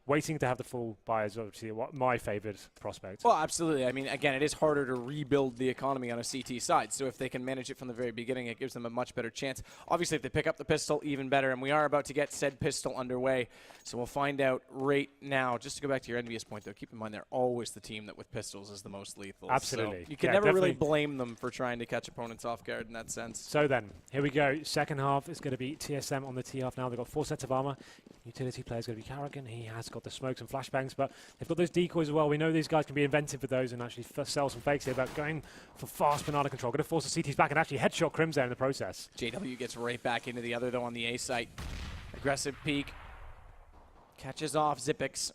waiting to have the full buy is obviously my favourite prospect. Well, absolutely. I mean, again, it is harder to rebuild the economy on a CT side. So if they can manage it from the very beginning, it gives them a much better chance. Obviously, if they pick up the pistol, even better. And we are about to get said pistol underway. So we'll find out right now. Just to go back to your envious point, though, keep in mind they're always the team that with pistols is the most lethal. Absolutely. So you can never really blame them for trying to catch opponents off guard in that sense. So then, here we go. Second half is going to be TSM on the T half now. They've got 4 sets of armor. Utility player is going to be Carrigan. He has got the smokes and flashbangs, but they've got those decoys as well. We know these guys can be inventive with those and actually sell some fakes here, but going for fast banana control. Going to force the CTs back and actually headshot Crims there in the process. JW gets right back into the other, though, on the A site. Aggressive peek. Catches off Zipix.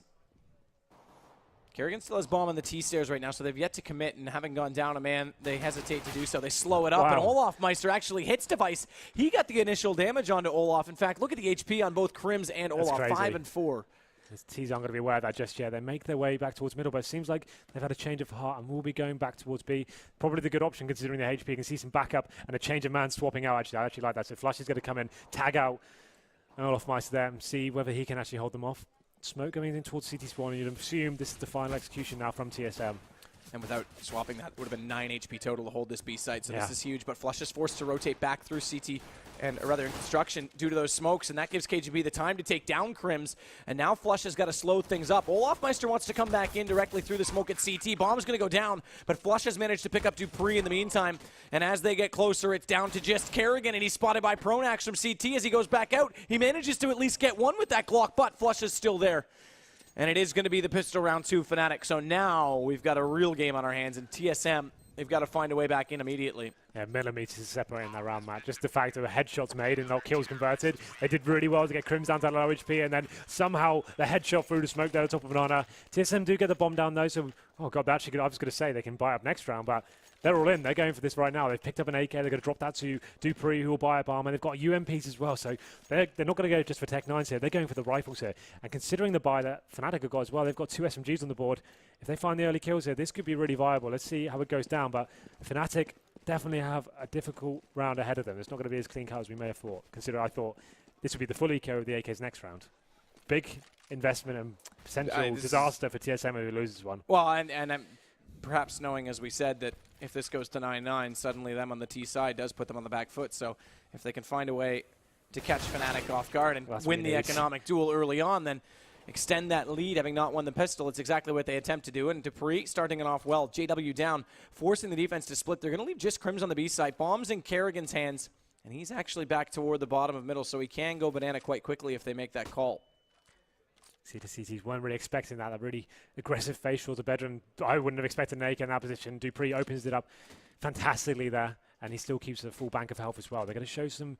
Kerrigan still has bomb on the T stairs right now, so they've yet to commit, and having gone down a man, they hesitate to do so. They slow it up, and Olaf Meister actually hits Device. He got the initial damage onto Olaf. In fact, look at the HP on both Crims and Olaf, 5 and 4. His T's aren't going to be aware of that just yet. They make their way back towards middle, but it seems like they've had a change of heart and will be going back towards B. Probably the good option considering the HP. You can see some backup and a change of man swapping out. Actually, I actually like that. So Flush is going to come in, tag out Olaf Meister there and see whether he can actually hold them off. Smoke going in towards CT spawn, and you'd assume this is the final execution now from TSM. And without swapping that, it would have been 9 HP total to hold this B site, so this is huge. But Flush is forced to rotate back through CT, and or rather in construction, due to those smokes, and that gives KGB the time to take down Crims. And now Flush has got to slow things up. Olaf Meister wants to come back in directly through the smoke at CT. Bomb's going to go down, but Flush has managed to pick up Dupree in the meantime. And as they get closer, it's down to just Kerrigan, and he's spotted by Pronax from CT as he goes back out. He manages to at least get one with that Glock, but Flush is still there. And it is going to be the pistol round 2 Fnatic. So now we've got a real game on our hands. And TSM, they've got to find a way back in immediately. Yeah, millimeters separating that round, Matt. Just the fact that the headshots made and not kills converted. They did really well to get Crims down to low HP. And then somehow the headshot through the smoke there on top of Banana. TSM do get the bomb down, though. So, oh, God, actually, I was going to say they can buy up next round. But they're all in. They're going for this right now. They've picked up an AK. They're going to drop that to Dupree, who will buy up armor. They've got UMPs as well. So they're not going to go just for Tech 9s here. They're going for the rifles here. And considering the buy that Fnatic have got as well, they've got 2 SMGs on the board. If they find the early kills here, this could be really viable. Let's see how it goes down. But Fnatic definitely have a difficult round ahead of them. It's not going to be as clean cut as we may have thought. Considering I thought this would be the full eco of the AK's next round. Big investment and potential disaster for TSM who loses one. Well, and perhaps knowing, as we said, that if this goes to 9-9, suddenly them on the T side does put them on the back foot. So if they can find a way to catch Fnatic off guard and win the economic duel early on, then extend that lead, having not won the pistol. It's exactly what they attempt to do. And Dupree starting it off well. JW down, forcing the defense to split. They're going to leave just Crims on the B side. Bombs in Kerrigan's hands, and he's actually back toward the bottom of middle, so he can go banana quite quickly if they make that call. See, the CTs weren't really expecting that. A really aggressive facial to bedroom. I wouldn't have expected an AK in that position. Dupree opens it up fantastically there, and he still keeps a full bank of health as well. They're going to show some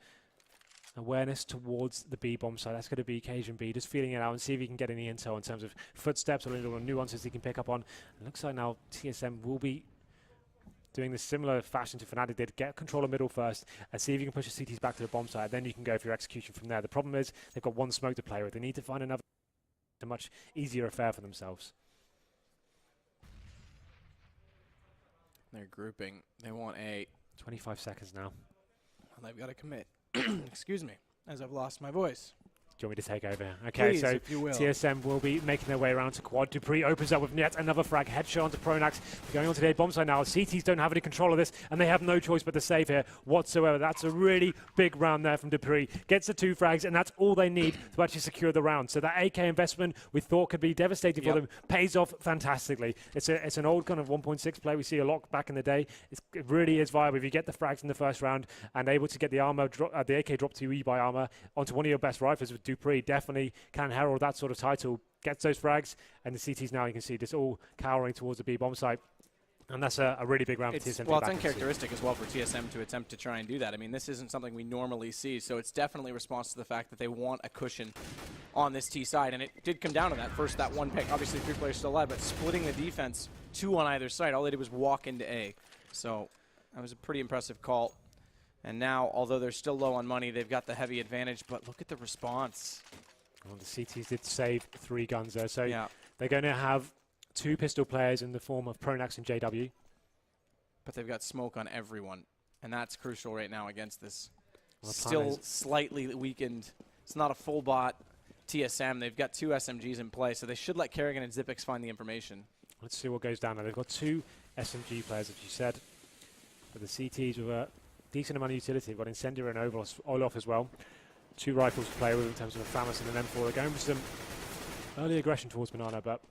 awareness towards the B bomb side. That's going to be Cajun B, just feeling it out and see if he can get any intel in terms of footsteps or little nuances he can pick up on. It looks like now TSM will be doing the similar fashion to Fnatic did. Get control of middle first and see if you can push the CTs back to the bomb side. Then you can go for your execution from there. The problem is they've got 1 smoke to play with. They need to find another. A much easier affair for themselves. They're grouping. They want A. 25 seconds now. Well, they've got to commit. Excuse me, as I've lost my voice. Do you want me to take over? Okay, Please, so if you will. TSM will be making their way around to quad. Dupree opens up with yet another frag headshot onto Pronax. Going on to their bomb site now. CTs don't have any control of this, and they have no choice but to save here whatsoever. That's a really big round there from Dupree. Gets the 2 frags, and that's all they need to actually secure the round. So that AK investment we thought could be devastating for them pays off fantastically. It's an old kind of 1.6 play we see a lot back in the day. It really is viable if you get the frags in the first round and able to get the armor, the AK drop to you by armor onto one of your best rifles with Dupree. Definitely can herald that sort of title. Gets those frags, and the CTs now you can see just all cowering towards the B bomb site. And that's a really big round for TSM. Well, it's uncharacteristic as well for TSM to attempt to try and do that. I mean, this isn't something we normally see, so it's definitely a response to the fact that they want a cushion on this T side. And it did come down to that. First, that one pick, obviously 3 players still alive, but splitting the defense 2 on either side. All they did was walk into A. So that was a pretty impressive call. And now, although they're still low on money, they've got the heavy advantage, but look at the response. Well, the CTs did save 3 guns there, so Yeah. they're going to have 2 pistol players in the form of Pronax and JW. But they've got smoke on everyone, and that's crucial right now against this Well, still slightly weakened. It's not a full bot TSM. They've got 2 SMGs in play, so they should let Kerrigan and Zipix find the information. Let's see what goes down now. They've got 2 SMG players, as you said, but the CTs with a decent amount of utility. They've got Incendiary and Olaf as well. 2 rifles to play with in terms of a Famas and an M4. They're going for some early aggression towards Banana, but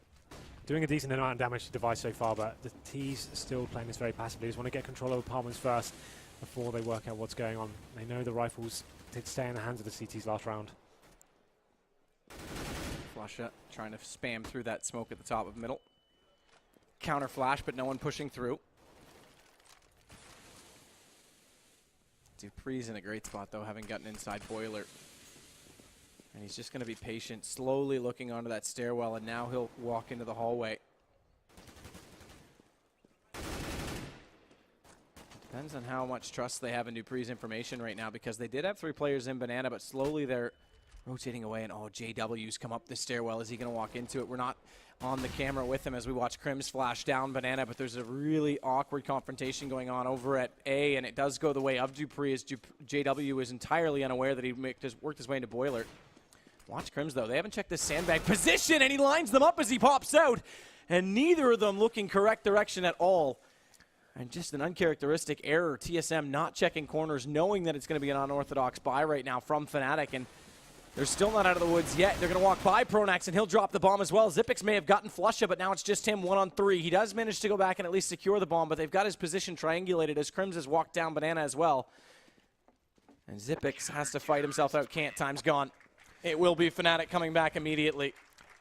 doing a decent amount of damage to the device so far, but the T's still playing this very passively. They just want to get control of apartments first before they work out what's going on. They know the rifles did stay in the hands of the CTs last round. Flusha trying to spam through that smoke at the top of middle. Counter flash, but no one pushing through. Dupree's in a great spot, though, having gotten inside boiler. And he's just going to be patient, slowly looking onto that stairwell, and now he'll walk into the hallway. Depends on how much trust they have in Dupree's information right now, because they did have 3 players in Banana, but slowly they're rotating away, and JW's come up the stairwell. Is he going to walk into it? We're not on the camera with him as we watch Crims flash down Banana, but there's a really awkward confrontation going on over at A, and it does go the way of Dupree, as JW is entirely unaware that he worked his way into boiler. Watch Crims, though. They haven't checked the sandbag position, and he lines them up as he pops out, and neither of them looking correct direction at all. And just an uncharacteristic error. TSM not checking corners, knowing that it's going to be an unorthodox buy right now from Fnatic, and they're still not out of the woods yet. They're going to walk by Pronax, and he'll drop the bomb as well. Zipix may have gotten Flusha, but now it's just him 1-on-3. He does manage to go back and at least secure the bomb, but they've got his position triangulated as Crims has walked down Banana as well. And Zipix has to fight himself out. Can't. Time's gone. It will be Fnatic coming back immediately.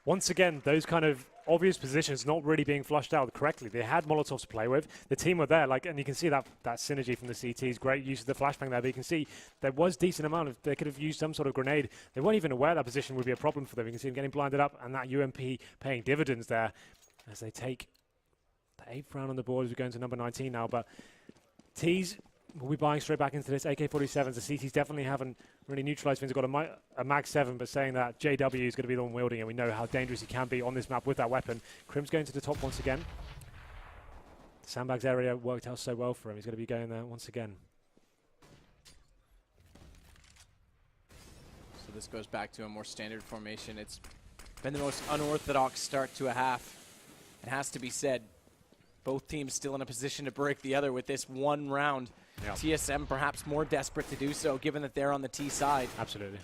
Once again, those kind of obvious positions not really being flushed out correctly. They had Molotovs to play with. The team were there, and you can see that synergy from the CTs. Great use of the flashbang there, but you can see there was decent amount of, they could have used some sort of grenade. They weren't even aware that position would be a problem for them. You can see them getting blinded up, and that UMP paying dividends there as they take the 8th round on the board as we go into number 19 now. But T's will be buying straight back into this. AK-47s, the CTs definitely haven't really neutralized things. They've got a Mag 7, but saying that JW is going to be the one wielding it. We know how dangerous he can be on this map with that weapon. Crim's going to the top once again. The sandbags area worked out so well for him. He's going to be going there once again. So this goes back to a more standard formation. It's been the most unorthodox start to a half. It has to be said. Both teams still in a position to break the other with this one round. Yep. TSM perhaps more desperate to do so, given that they're on the T side. Absolutely.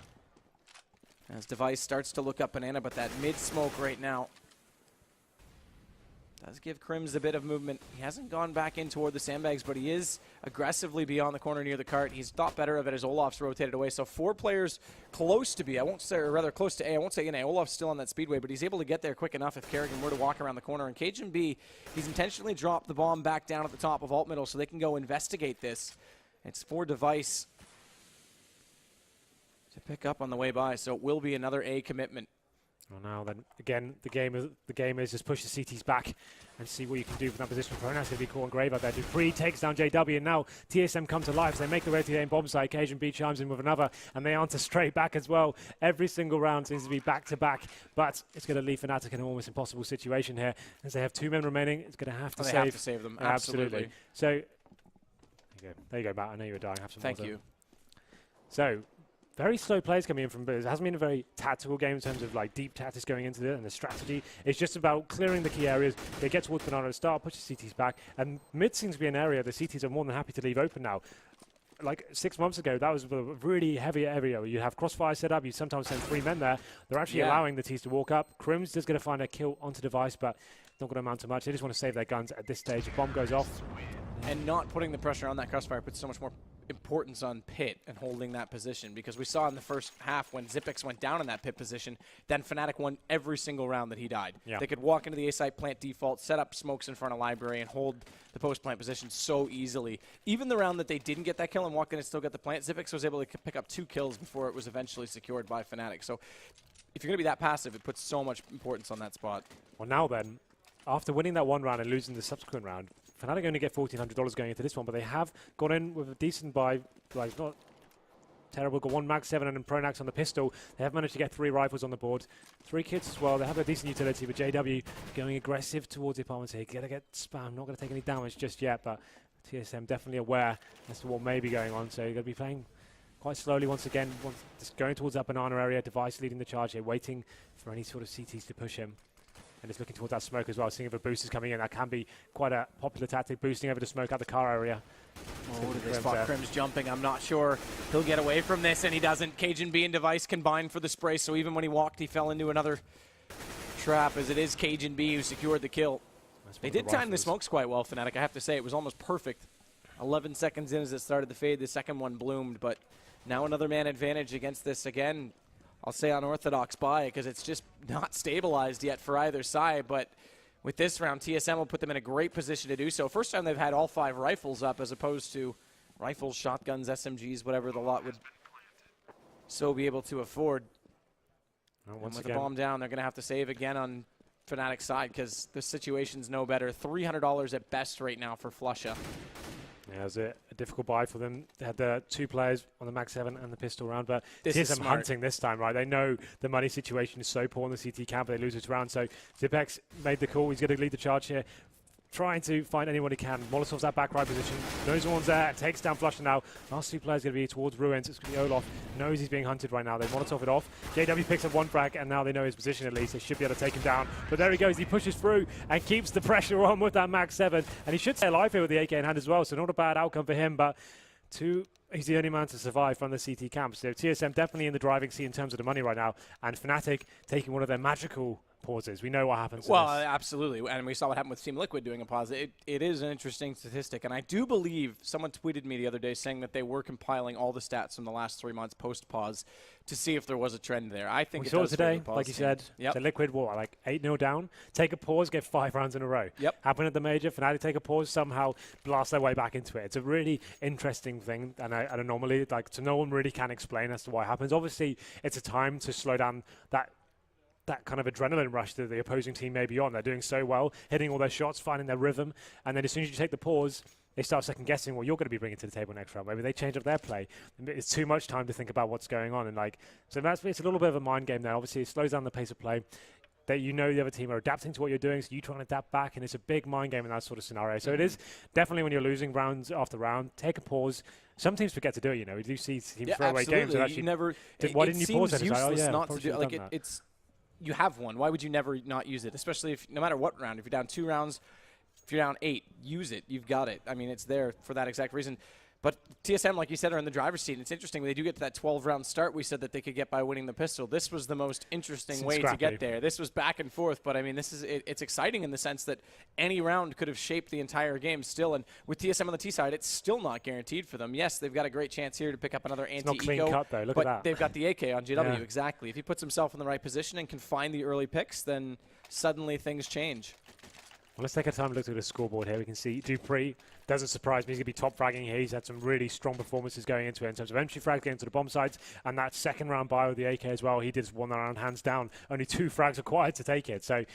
As Device starts to look up Banana, but that mid-smoke right now does give Crims a bit of movement. He hasn't gone back in toward the sandbags, but he is aggressively beyond the corner near the cart. He's thought better of it as Olaf's rotated away. So 4 players close to B. I won't say, or rather close to A. I won't say in A. Olaf's still on that speedway, but he's able to get there quick enough if Kerrigan were to walk around the corner. And Cajun B, he's intentionally dropped the bomb back down at the top of alt middle so they can go investigate this. It's for Device to pick up on the way by, so it will be another A commitment. Well, now then, again, the game is just push the CTs back and see what you can do from that position. Pronax will be caught on grave out there. Dupree takes down JW, and now TSM come to life. So they make their way to the aim bomb site. Cajun B chimes in with another, and they answer straight back as well. Every single round seems to be back-to-back, but it's going to leave Fnatic in an almost impossible situation here. As they have 2 men remaining, it's going to have to save. They have to save them, absolutely. So, there you go, Matt. I know you were dying. Have some Thank you. So, very slow plays coming in from Booz. It hasn't been a very tactical game in terms of like deep tactics going into it and the strategy. It's just about clearing the key areas. They get towards Banana at the start, push the CTs back, and mid seems to be an area the CTs are more than happy to leave open now. Like 6 months ago, that was a really heavy area where you have crossfire set up, you sometimes send 3 men there. They're actually allowing the T's to walk up. Crim's just going to find a kill onto device, but it's not going to amount to much. They just want to save their guns at this stage. A bomb goes off. And not putting the pressure on that crossfire puts so much more importance on Pit and holding that position, because we saw in the first half when Xyp9x went down in that Pit position, then Fnatic won every single round that he died. Yeah. They could walk into the A site, plant default, set up smokes in front of library, and hold the post plant position so easily. Even the round that they didn't get that kill and walked in and still got the plant, Xyp9x was able to pick up 2 kills before it was eventually secured by Fnatic. So if you're going to be that passive, it puts so much importance on that spot. Well, now then, after winning that one round and losing the subsequent round, Fnatic only get $1,400 going into this one, but they have gone in with a decent buy. Like, not terrible. Got 1 Mag 7 and then Pronax on the pistol. They have managed to get 3 rifles on the board. 3 kits as well. They have a decent utility, but JW going aggressive towards the apartments here. Gonna get spam. Not going to take any damage just yet, but TSM definitely aware as to what may be going on. So you're going to be playing quite slowly once again. Just going towards that banana area. Device leading the charge here, waiting for any sort of CTs to push him. And just looking towards that smoke as well, seeing if a boost is coming in. That can be quite a popular tactic, boosting over the smoke at the car area. Oh, did they spot Crim's jumping? I'm not sure he'll get away from this, and he doesn't. Cajun B and Device combined for the spray, so even when he walked, he fell into another trap, as it is Cajun B who secured the kill. They did time the smokes quite well, Fnatic, I have to say. It was almost perfect. 11 seconds in as it started to fade. The second one bloomed, but now another man advantage against this again. I'll say unorthodox buy, because it's just not stabilized yet for either side. But with this round, TSM will put them in a great position to do so. First time they've had all 5 rifles up, as opposed to rifles, shotguns, SMGs, whatever the lot would so be able to afford. Well, and with the bomb down, they're going to have to save again on Fnatic's side, because the situation's no better. $300 at best right now for Flusha. Yeah, it was a difficult buy for them. They had the 2 players on the Mag 7 and the pistol round, but TSM hunting this time, right? They know the money situation is so poor in the CT camp, they lose this round. So Xyp9x made the call. He's going to lead the charge here, trying to find anyone he can. Molotov's that back right position. Knows one's there. Takes down Flusha now. Last 2 players going to be towards Ruins. It's going to be Olaf. Knows he's being hunted right now. They Molotov it off. JW picks up 1 frag, and now they know his position at least. They should be able to take him down. But there he goes. He pushes through and keeps the pressure on with that Mag 7. And he should stay alive here with the AK in hand as well. So not a bad outcome for him. But he's the only man to survive from the CT camp. So TSM definitely in the driving seat in terms of the money right now. And Fnatic taking one of their magical pauses. We know what happens. Well, absolutely. And we saw what happened with Team Liquid doing a pause. It is an interesting statistic. And I do believe someone tweeted me the other day saying that they were compiling all the stats from the last 3 months post-pause to see if there was a trend there. I think we saw it today, like you said. Yep. So Liquid, what, like 8-0 down? Take a pause, get 5 rounds in a row. Yep. Happened at the major. Fnatic take a pause, somehow blast their way back into it. It's a really interesting thing, and an anomaly. Like, so no one really can explain as to why it happens. Obviously, it's a time to slow down that kind of adrenaline rush that the opposing team may be on. They're doing so well, hitting all their shots, finding their rhythm, and then as soon as you take the pause, they start second-guessing what you're going to be bringing to the table next round. Maybe they change up their play. It's too much time to think about what's going on, and so it's a little bit of a mind game there. Obviously, it slows down the pace of play. That you know the other team are adapting to what you're doing, so you try and adapt back, and it's a big mind game in that sort of scenario. So it is definitely when you're losing rounds after round, take a pause. Some teams forget to do it. You know, we do see teams throw away games. And actually, why didn't you pause it? Useless not to do it. It's you have one. Why would you never not use it? Especially if, no matter what round, if you're down 2 rounds, if you're down 8, use it. You've got it. I mean, it's there for that exact reason. But TSM, like you said, are in the driver's seat. And it's interesting, when they do get to that 12-round start, we said that they could get by winning the pistol. This was the most interesting way to get there. This was back and forth, but I mean, it's exciting in the sense that any round could have shaped the entire game still. And with TSM on the T side, it's still not guaranteed for them. Yes, they've got a great chance here to pick up another anti-eco. It's not clean cut, though. Look at that. They've got the AK on JW, exactly. If he puts himself in the right position and can find the early picks, then suddenly things change. Well, let's take a time to look at the scoreboard here. We can see Dupree doesn't surprise me. He's going to be top fragging here. He's had some really strong performances going into it in terms of entry frags, getting to the bomb sides, and that second round buy with the AK as well. He did 1 round hands down. Only 2 frags required to take it. So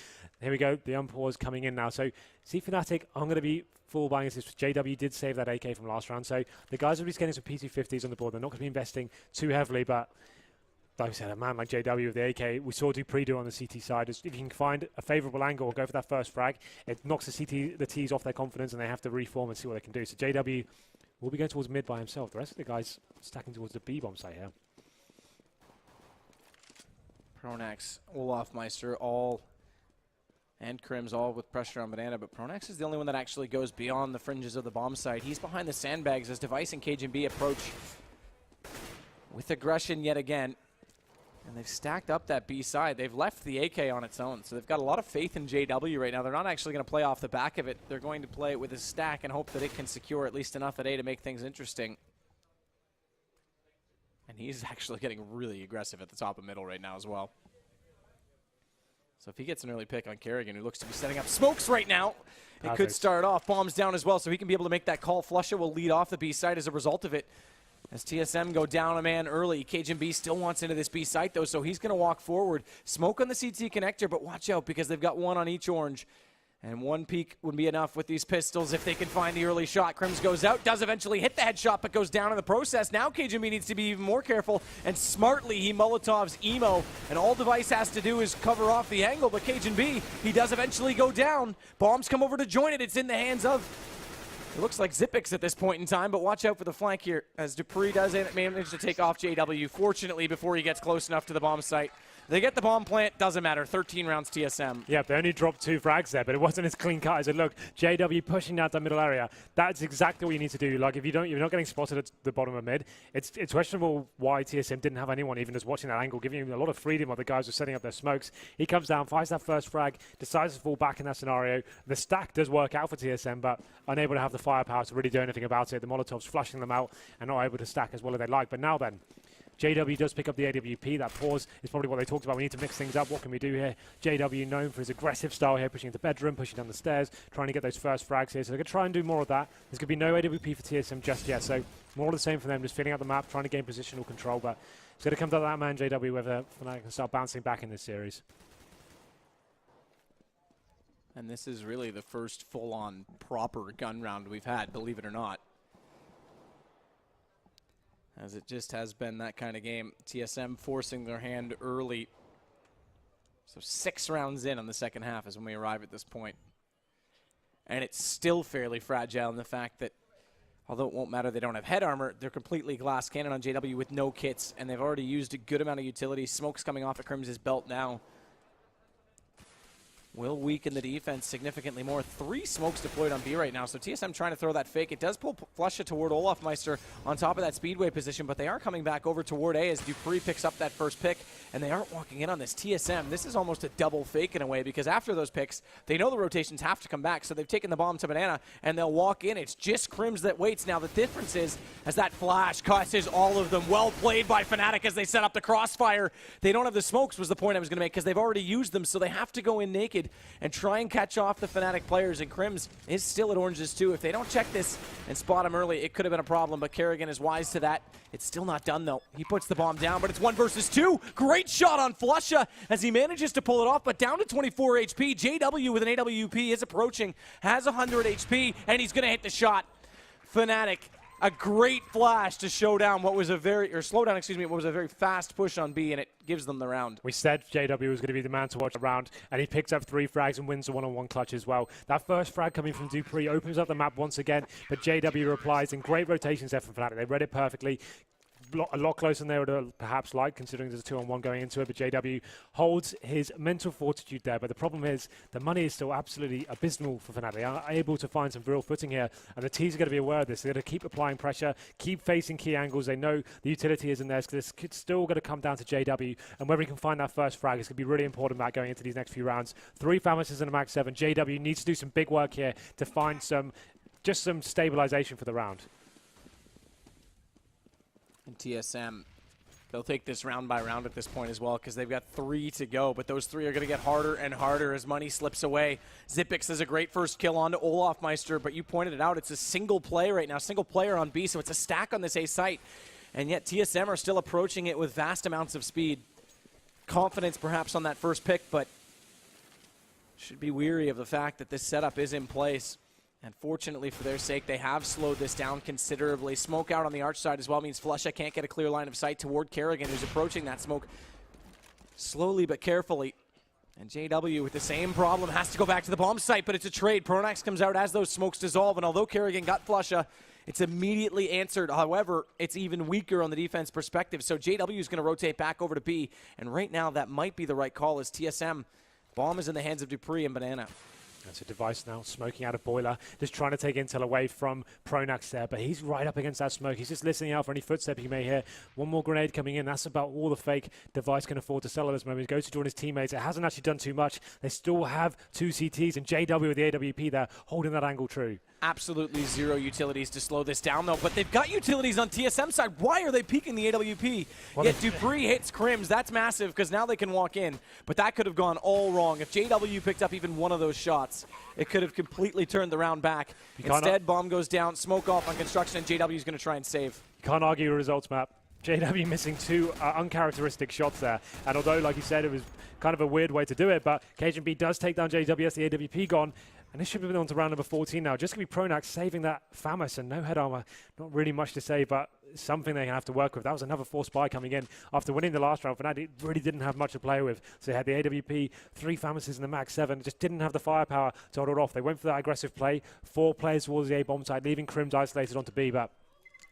here we go. The unpause coming in now. So see Fnatic, I'm going to be full buying this. JW did save that AK from last round. So the guys will be getting some P250s on the board. They're not going to be investing too heavily, but like I said, a man like JW with the AK, we saw Dupree do on the CT side. If you can find a favourable angle or go for that first frag, it knocks the T's off their confidence, and they have to reform and see what they can do. So JW will be going towards mid by himself. The rest of the guys stacking towards the B-bomb site here. Pronax, Olafmeister, all, and Crims all with pressure on Banana, but Pronax is the only one that actually goes beyond the fringes of the bomb site. He's behind the sandbags as Device and KGB approach with aggression yet again. And they've stacked up that B side. They've left the AK on its own, so they've got a lot of faith in JW right now. They're not actually going to play off the back of it. They're going to play it with a stack and hope that it can secure at least enough at A to make things interesting. And he's actually getting really aggressive at the top of middle right now as well. So if he gets an early pick on Kerrigan, who looks to be setting up smokes right now, it could start off. Bombs down as well, so he can be able to make that call. Flusha will lead off the B side as a result of it. As TSM go down a man early, KGB still wants into this B site though, so he's going to walk forward. Smoke on the CT connector, but watch out because they've got one on each orange. And one peek would be enough with these pistols if they can find the early shot. Crims goes out, does eventually hit the headshot, but goes down in the process. Now KGB needs to be even more careful, and smartly he Molotovs Emo, and all Device has to do is cover off the angle, but KGB, he does eventually go down. Bombs come over to join it. It's in the hands of, it looks like Zipix at this point in time, but watch out for the flank here as Dupree does manage to take off JW, fortunately, before he gets close enough to the bomb site. They get the bomb plant, doesn't matter, 13 rounds TSM. Yeah, they only dropped 2 frags there, but it wasn't as clean cut as it looked. JW pushing down the middle area. That's exactly what you need to do. Like, if you're not getting spotted at the bottom of mid, it's questionable why TSM didn't have anyone even just watching that angle, giving him a lot of freedom while the guys were setting up their smokes. He comes down, finds that first frag, decides to fall back in that scenario. The stack does work out for TSM, but unable to have the firepower to really do anything about it. The Molotovs flushing them out and not able to stack as well as they like. But now then, JW does pick up the AWP. That pause is probably what they talked about. We need to mix things up. What can we do here? JW known for his aggressive style here, pushing into bedroom, pushing down the stairs, trying to get those first frags here. So they're going to try and do more of that. There's going to be no AWP for TSM just yet. So more of the same for them, just filling out the map, trying to gain positional control. But it's going to come to that man, JW, whether Fnatic can start bouncing back in this series. And this is really the first full-on proper gun round we've had, believe it or not. As it just has been that kind of game. TSM forcing their hand early. So 6 rounds in on the second half is when we arrive at this point. And it's still fairly fragile in the fact that, although it won't matter they don't have head armor, they're completely glass cannon on JW with no kits, and they've already used a good amount of utility. Smoke's coming off of Crims' belt now. Will weaken the defense significantly more. 3 smokes deployed on B right now, so TSM trying to throw that fake. It does pull Flusha toward Olafmeister on top of that Speedway position, but they are coming back over toward A as Dupree picks up that first pick, and they aren't walking in on this TSM. This is almost a double fake in a way, because after those picks, they know the rotations have to come back, so they've taken the bomb to Banana, and they'll walk in. It's just Crims that waits. Now the difference is, as that flash causes all of them. Well played by Fnatic as they set up the crossfire. They don't have the smokes was the point I was going to make, because they've already used them, so they have to go in naked and try and catch off the Fnatic players, and Crims is still at oranges too. If they don't check this and spot him early, it could have been a problem, but Kerrigan is wise to that. It's still not done though. He puts the bomb down, but it's 1 versus 2. Great shot on Flusha as he manages to pull it off, but down to 24 HP. JW with an AWP is approaching, has 100 HP, and he's gonna hit the shot. Fnatic, a great flash to slow down what was a very fast push on B, and it gives them the round. We said JW was going to be the man to watch the round, and he picks up 3 frags and wins the one-on-one clutch as well. That first frag coming from Dupree opens up the map once again, but JW replies in great rotations there from Fnatic. They read it perfectly. A lot closer than they would have perhaps liked, considering there's a 2-on-1 going into it, but JW holds his mental fortitude there. But the problem is the money is still absolutely abysmal for Fnatic. They are able to find some real footing here, and the T's are going to be aware of this. They're going to keep applying pressure, keep facing key angles. They know the utility isn't there, so this is still going to come down to JW, and whether he can find that first frag is going to be really important about going into these next few rounds. 3 Famishes and a Mag 7. JW needs to do some big work here to find some stabilization for the round. And TSM, they'll take this round by round at this point as well, because they've got 3 to go, but those 3 are going to get harder and harder as money slips away. Zipix is a great first kill on to Olafmeister, but you pointed it out, it's a single play right now, single player on B, so it's a stack on this A site, and yet TSM are still approaching it with vast amounts of speed. Confidence perhaps on that first pick, but should be weary of the fact that this setup is in place. And fortunately for their sake, they have slowed this down considerably. Smoke out on the arch side as well means Flusha can't get a clear line of sight toward Kerrigan, who's approaching that smoke slowly but carefully. And JW with the same problem has to go back to the bomb site, but it's a trade. Pronax comes out as those smokes dissolve, and although Kerrigan got Flusha, it's immediately answered. However, it's even weaker on the defense perspective. So JW is going to rotate back over to B, and right now that might be the right call as TSM. Bomb is in the hands of Dupree and Banana. That's a Device now smoking out of Boiler, just trying to take intel away from Pronax there, but he's right up against that smoke. He's just listening out for any footstep he may hear. One more grenade coming in. That's about all the fake Device can afford to sell at this moment. He goes to join his teammates. It hasn't actually done too much. They still have 2 CTs, and JW with the AWP there, holding that angle true. Absolutely zero utilities to slow this down, though. But they've got utilities on TSM side. Why are they peeking the AWP? Well, yet Dupree hits Crims. That's massive because now they can walk in. But that could have gone all wrong. If JW picked up even one of those shots, it could have completely turned the round back. Instead, bomb goes down, smoke off on construction, and JW is going to try and save. You can't argue the results map. JW missing 2 uncharacteristic shots there. And although, like you said, it was kind of a weird way to do it, but Cajun B does take down JW as the AWP gone. And this should be on to round number 14 now. Just going to be Pronax saving that FAMAS and no head armor. Not really much to say, but something they have to work with. That was another forced buy coming in after winning the last round. Fnatic really didn't have much to play with. So they had the AWP, 3 FAMASes in the Max 7. Just didn't have the firepower to hold it off. They went for that aggressive play. 4 players towards the A-bomb side, leaving Crims isolated onto B. But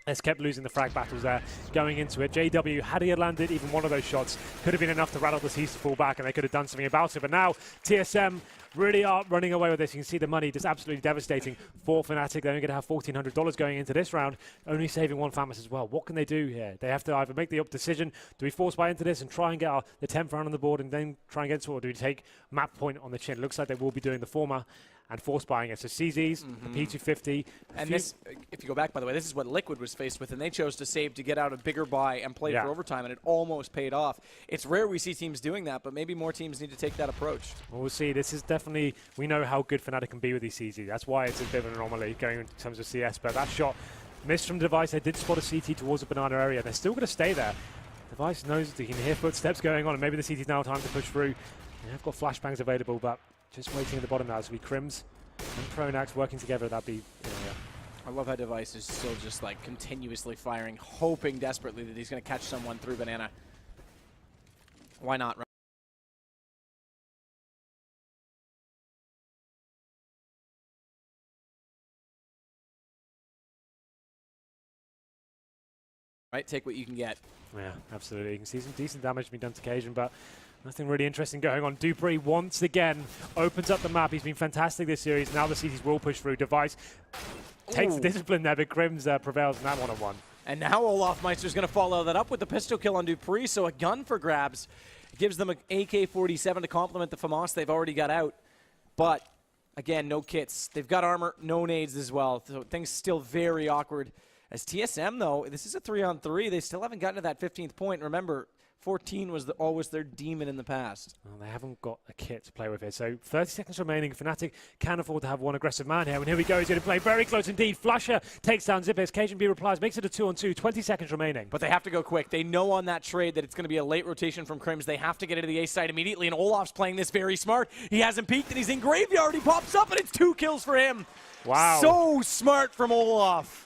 Has kept losing the frag battles there going into it. JW, had he landed even one of those shots, could have been enough to rattle the Seas to fall back, and they could have done something about it. But now TSM really are running away with this. You can see the money just absolutely devastating for Fnatic. They're only going to have $1,400 going into this round, only saving one FAMAS as well. What can they do here? They have to either make the decision, do we force buy into this and try and get the 10th round on the board and then try and get to it, or do we take map point on the chin? It looks like they will be doing the former and force buying it. So CZs, the P250. And this, if you go back, by the way, this is what Liquid was faced with, and they chose to save to get out a bigger buy and play for overtime, and it almost paid off. It's rare we see teams doing that, but maybe more teams need to take that approach. Well, we'll see. This is definitely, we know how good Fnatic can be with these CZ. That's why it's a bit of an anomaly going in terms of CS, but that shot missed from Device. They did spot a CT towards the banana area. They're still going to stay there. Device knows they can hear footsteps going on, and maybe the CT's now time to push through. They have got flashbangs available, but just waiting at the bottom now as we Crims and Pronax working together. That'd be, I love how Device is still just like continuously firing, hoping desperately that he's going to catch someone through banana. Why not? Right, take what you can get. Yeah, absolutely. You can see some decent damage being done to Cajun, but nothing really interesting going on. Dupree once again opens up the map. He's been fantastic this series. Now the CTs will push through. Device takes the discipline there, but Crims prevails in that one-on-one. And now Olafmeister's going to follow that up with the pistol kill on Dupree, so a gun for grabs. It gives them an AK-47 to complement the FAMAS they've already got out. But, again, no kits. They've got armor, no nades as well. So things still very awkward. As TSM, though, this is a 3-on-3. They still haven't gotten to that 15th point. Remember, 14 was always their demon in the past. Well, they haven't got a kit to play with here. So 30 seconds remaining. Fnatic can afford to have one aggressive man here. And here we go. He's going to play very close indeed. Flusher takes down Zippix. Cajun B replies, makes it a 2-on-2. 20 seconds remaining. But they have to go quick. They know on that trade that it's going to be a late rotation from Crims. They have to get into the A side immediately. And Olaf's playing this very smart. He hasn't peeked and he's in graveyard. He pops up and it's 2 kills for him. Wow. So smart from Olaf.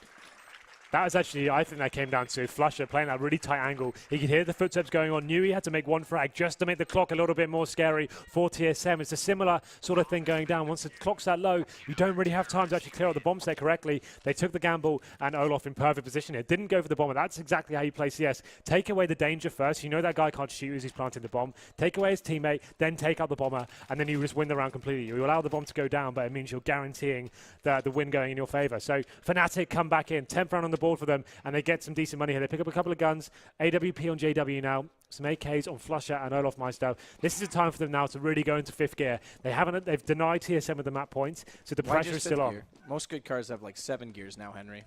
That was actually, I think that came down to Flusher playing that really tight angle. He could hear the footsteps going on, knew he had to make one frag just to make the clock a little bit more scary for TSM. It's a similar sort of thing going down. Once the clock's that low, you don't really have time to actually clear out the bomb set correctly. They took the gamble, and Olaf in perfect position here. Didn't go for the bomber. That's exactly how you play CS. Take away the danger first. You know that guy can't shoot as he's planting the bomb. Take away his teammate, then take out the bomber, and then you just win the round completely. You allow the bomb to go down, but it means you're guaranteeing the win going in your favor. So Fnatic come back in. 10th round on the board for them, and they get some decent money here. They pick up a couple of guns. AWP on JW now. Some AKs on Flusher and Olafmeister. This is a time for them now to really go into 5th gear. They've denied TSM with the map points, so the pressure is still on. Most good cars have like 7 gears now, Henry.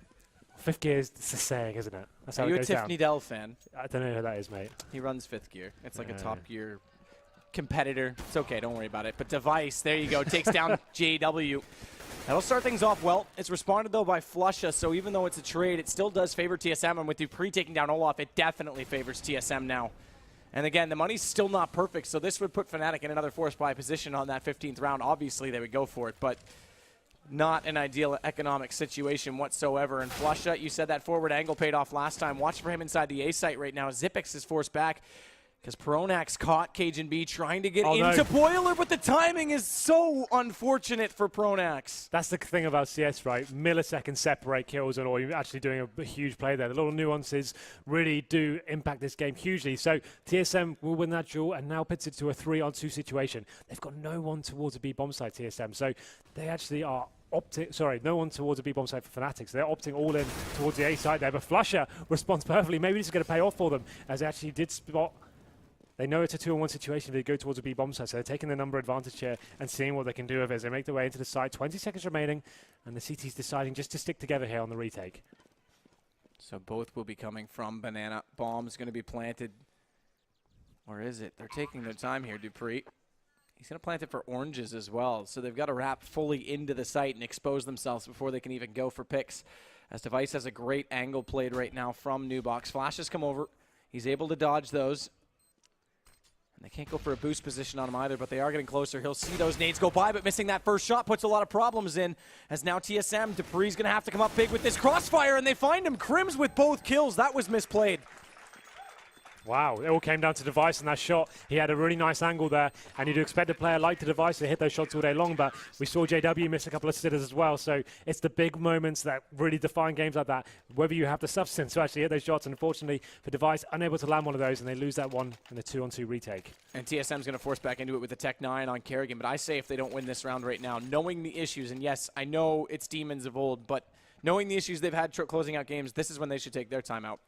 5th gear is the saying, isn't it? That's how Are you it a goes Tiffany Dell fan? I don't know who that is, mate. He runs 5th gear. It's like a top gear competitor. It's okay, don't worry about it. But Device, there you go, takes down JW. That'll start things off well. It's responded, though, by Flusha, so even though it's a trade, it still does favor TSM, and with Dupree taking down Olaf, it definitely favors TSM now. And again, the money's still not perfect, so this would put Fnatic in another force buy position on that 15th round. Obviously, they would go for it, but not an ideal economic situation whatsoever. And Flusha, you said that forward angle paid off last time. Watch for him inside the A site right now. Zippix is forced back. Because Pronax caught Cajun B trying to get Oh, into no. Boiler, but the timing is so unfortunate for Pronax. That's the thing about CS, right? Milliseconds separate kills and all. You're actually doing a huge play there. The little nuances really do impact this game hugely. So TSM will win that duel and now puts it to a 3-on-2 situation. They've got no one towards a B bomb site, TSM. So they actually are no one towards a B bomb site for Fnatic. So they're opting all in towards the A site there. But Flusher responds perfectly. Maybe this is going to pay off for them, as they actually did spot. They know it's a 2-on-1 situation. They go towards a B bomb site, so they're taking the number advantage here and seeing what they can do with it as they make their way into the site. 20 seconds remaining, and the CT's deciding just to stick together here on the retake. So both will be coming from Banana. Bomb's going to be planted. Or is it? They're taking their time here, Dupree. He's going to plant it for oranges as well. So they've got to wrap fully into the site and expose themselves before they can even go for picks. As Device has a great angle played right now from Nubox. Flashes come over. He's able to dodge those. They can't go for a boost position on him either, but they are getting closer. He'll see those nades go by, but missing that first shot puts a lot of problems in. As now TSM, Dupree's going to have to come up big with this crossfire, and they find him. Crims with both kills. That was misplayed. Wow, it all came down to Device in that shot. He had a really nice angle there, and you'd expect a player like the Device to hit those shots all day long, but we saw JW miss a couple of sitters as well, so it's the big moments that really define games like that, whether you have the substance to actually hit those shots, and unfortunately for Device, unable to land one of those, and they lose that one in the 2-on-2 retake. And TSM's going to force back into it with the Tech 9 on Kerrigan, but I say if they don't win this round right now, knowing the issues, and yes, I know it's Demons of old, but knowing the issues they've had closing out games, this is when they should take their time out.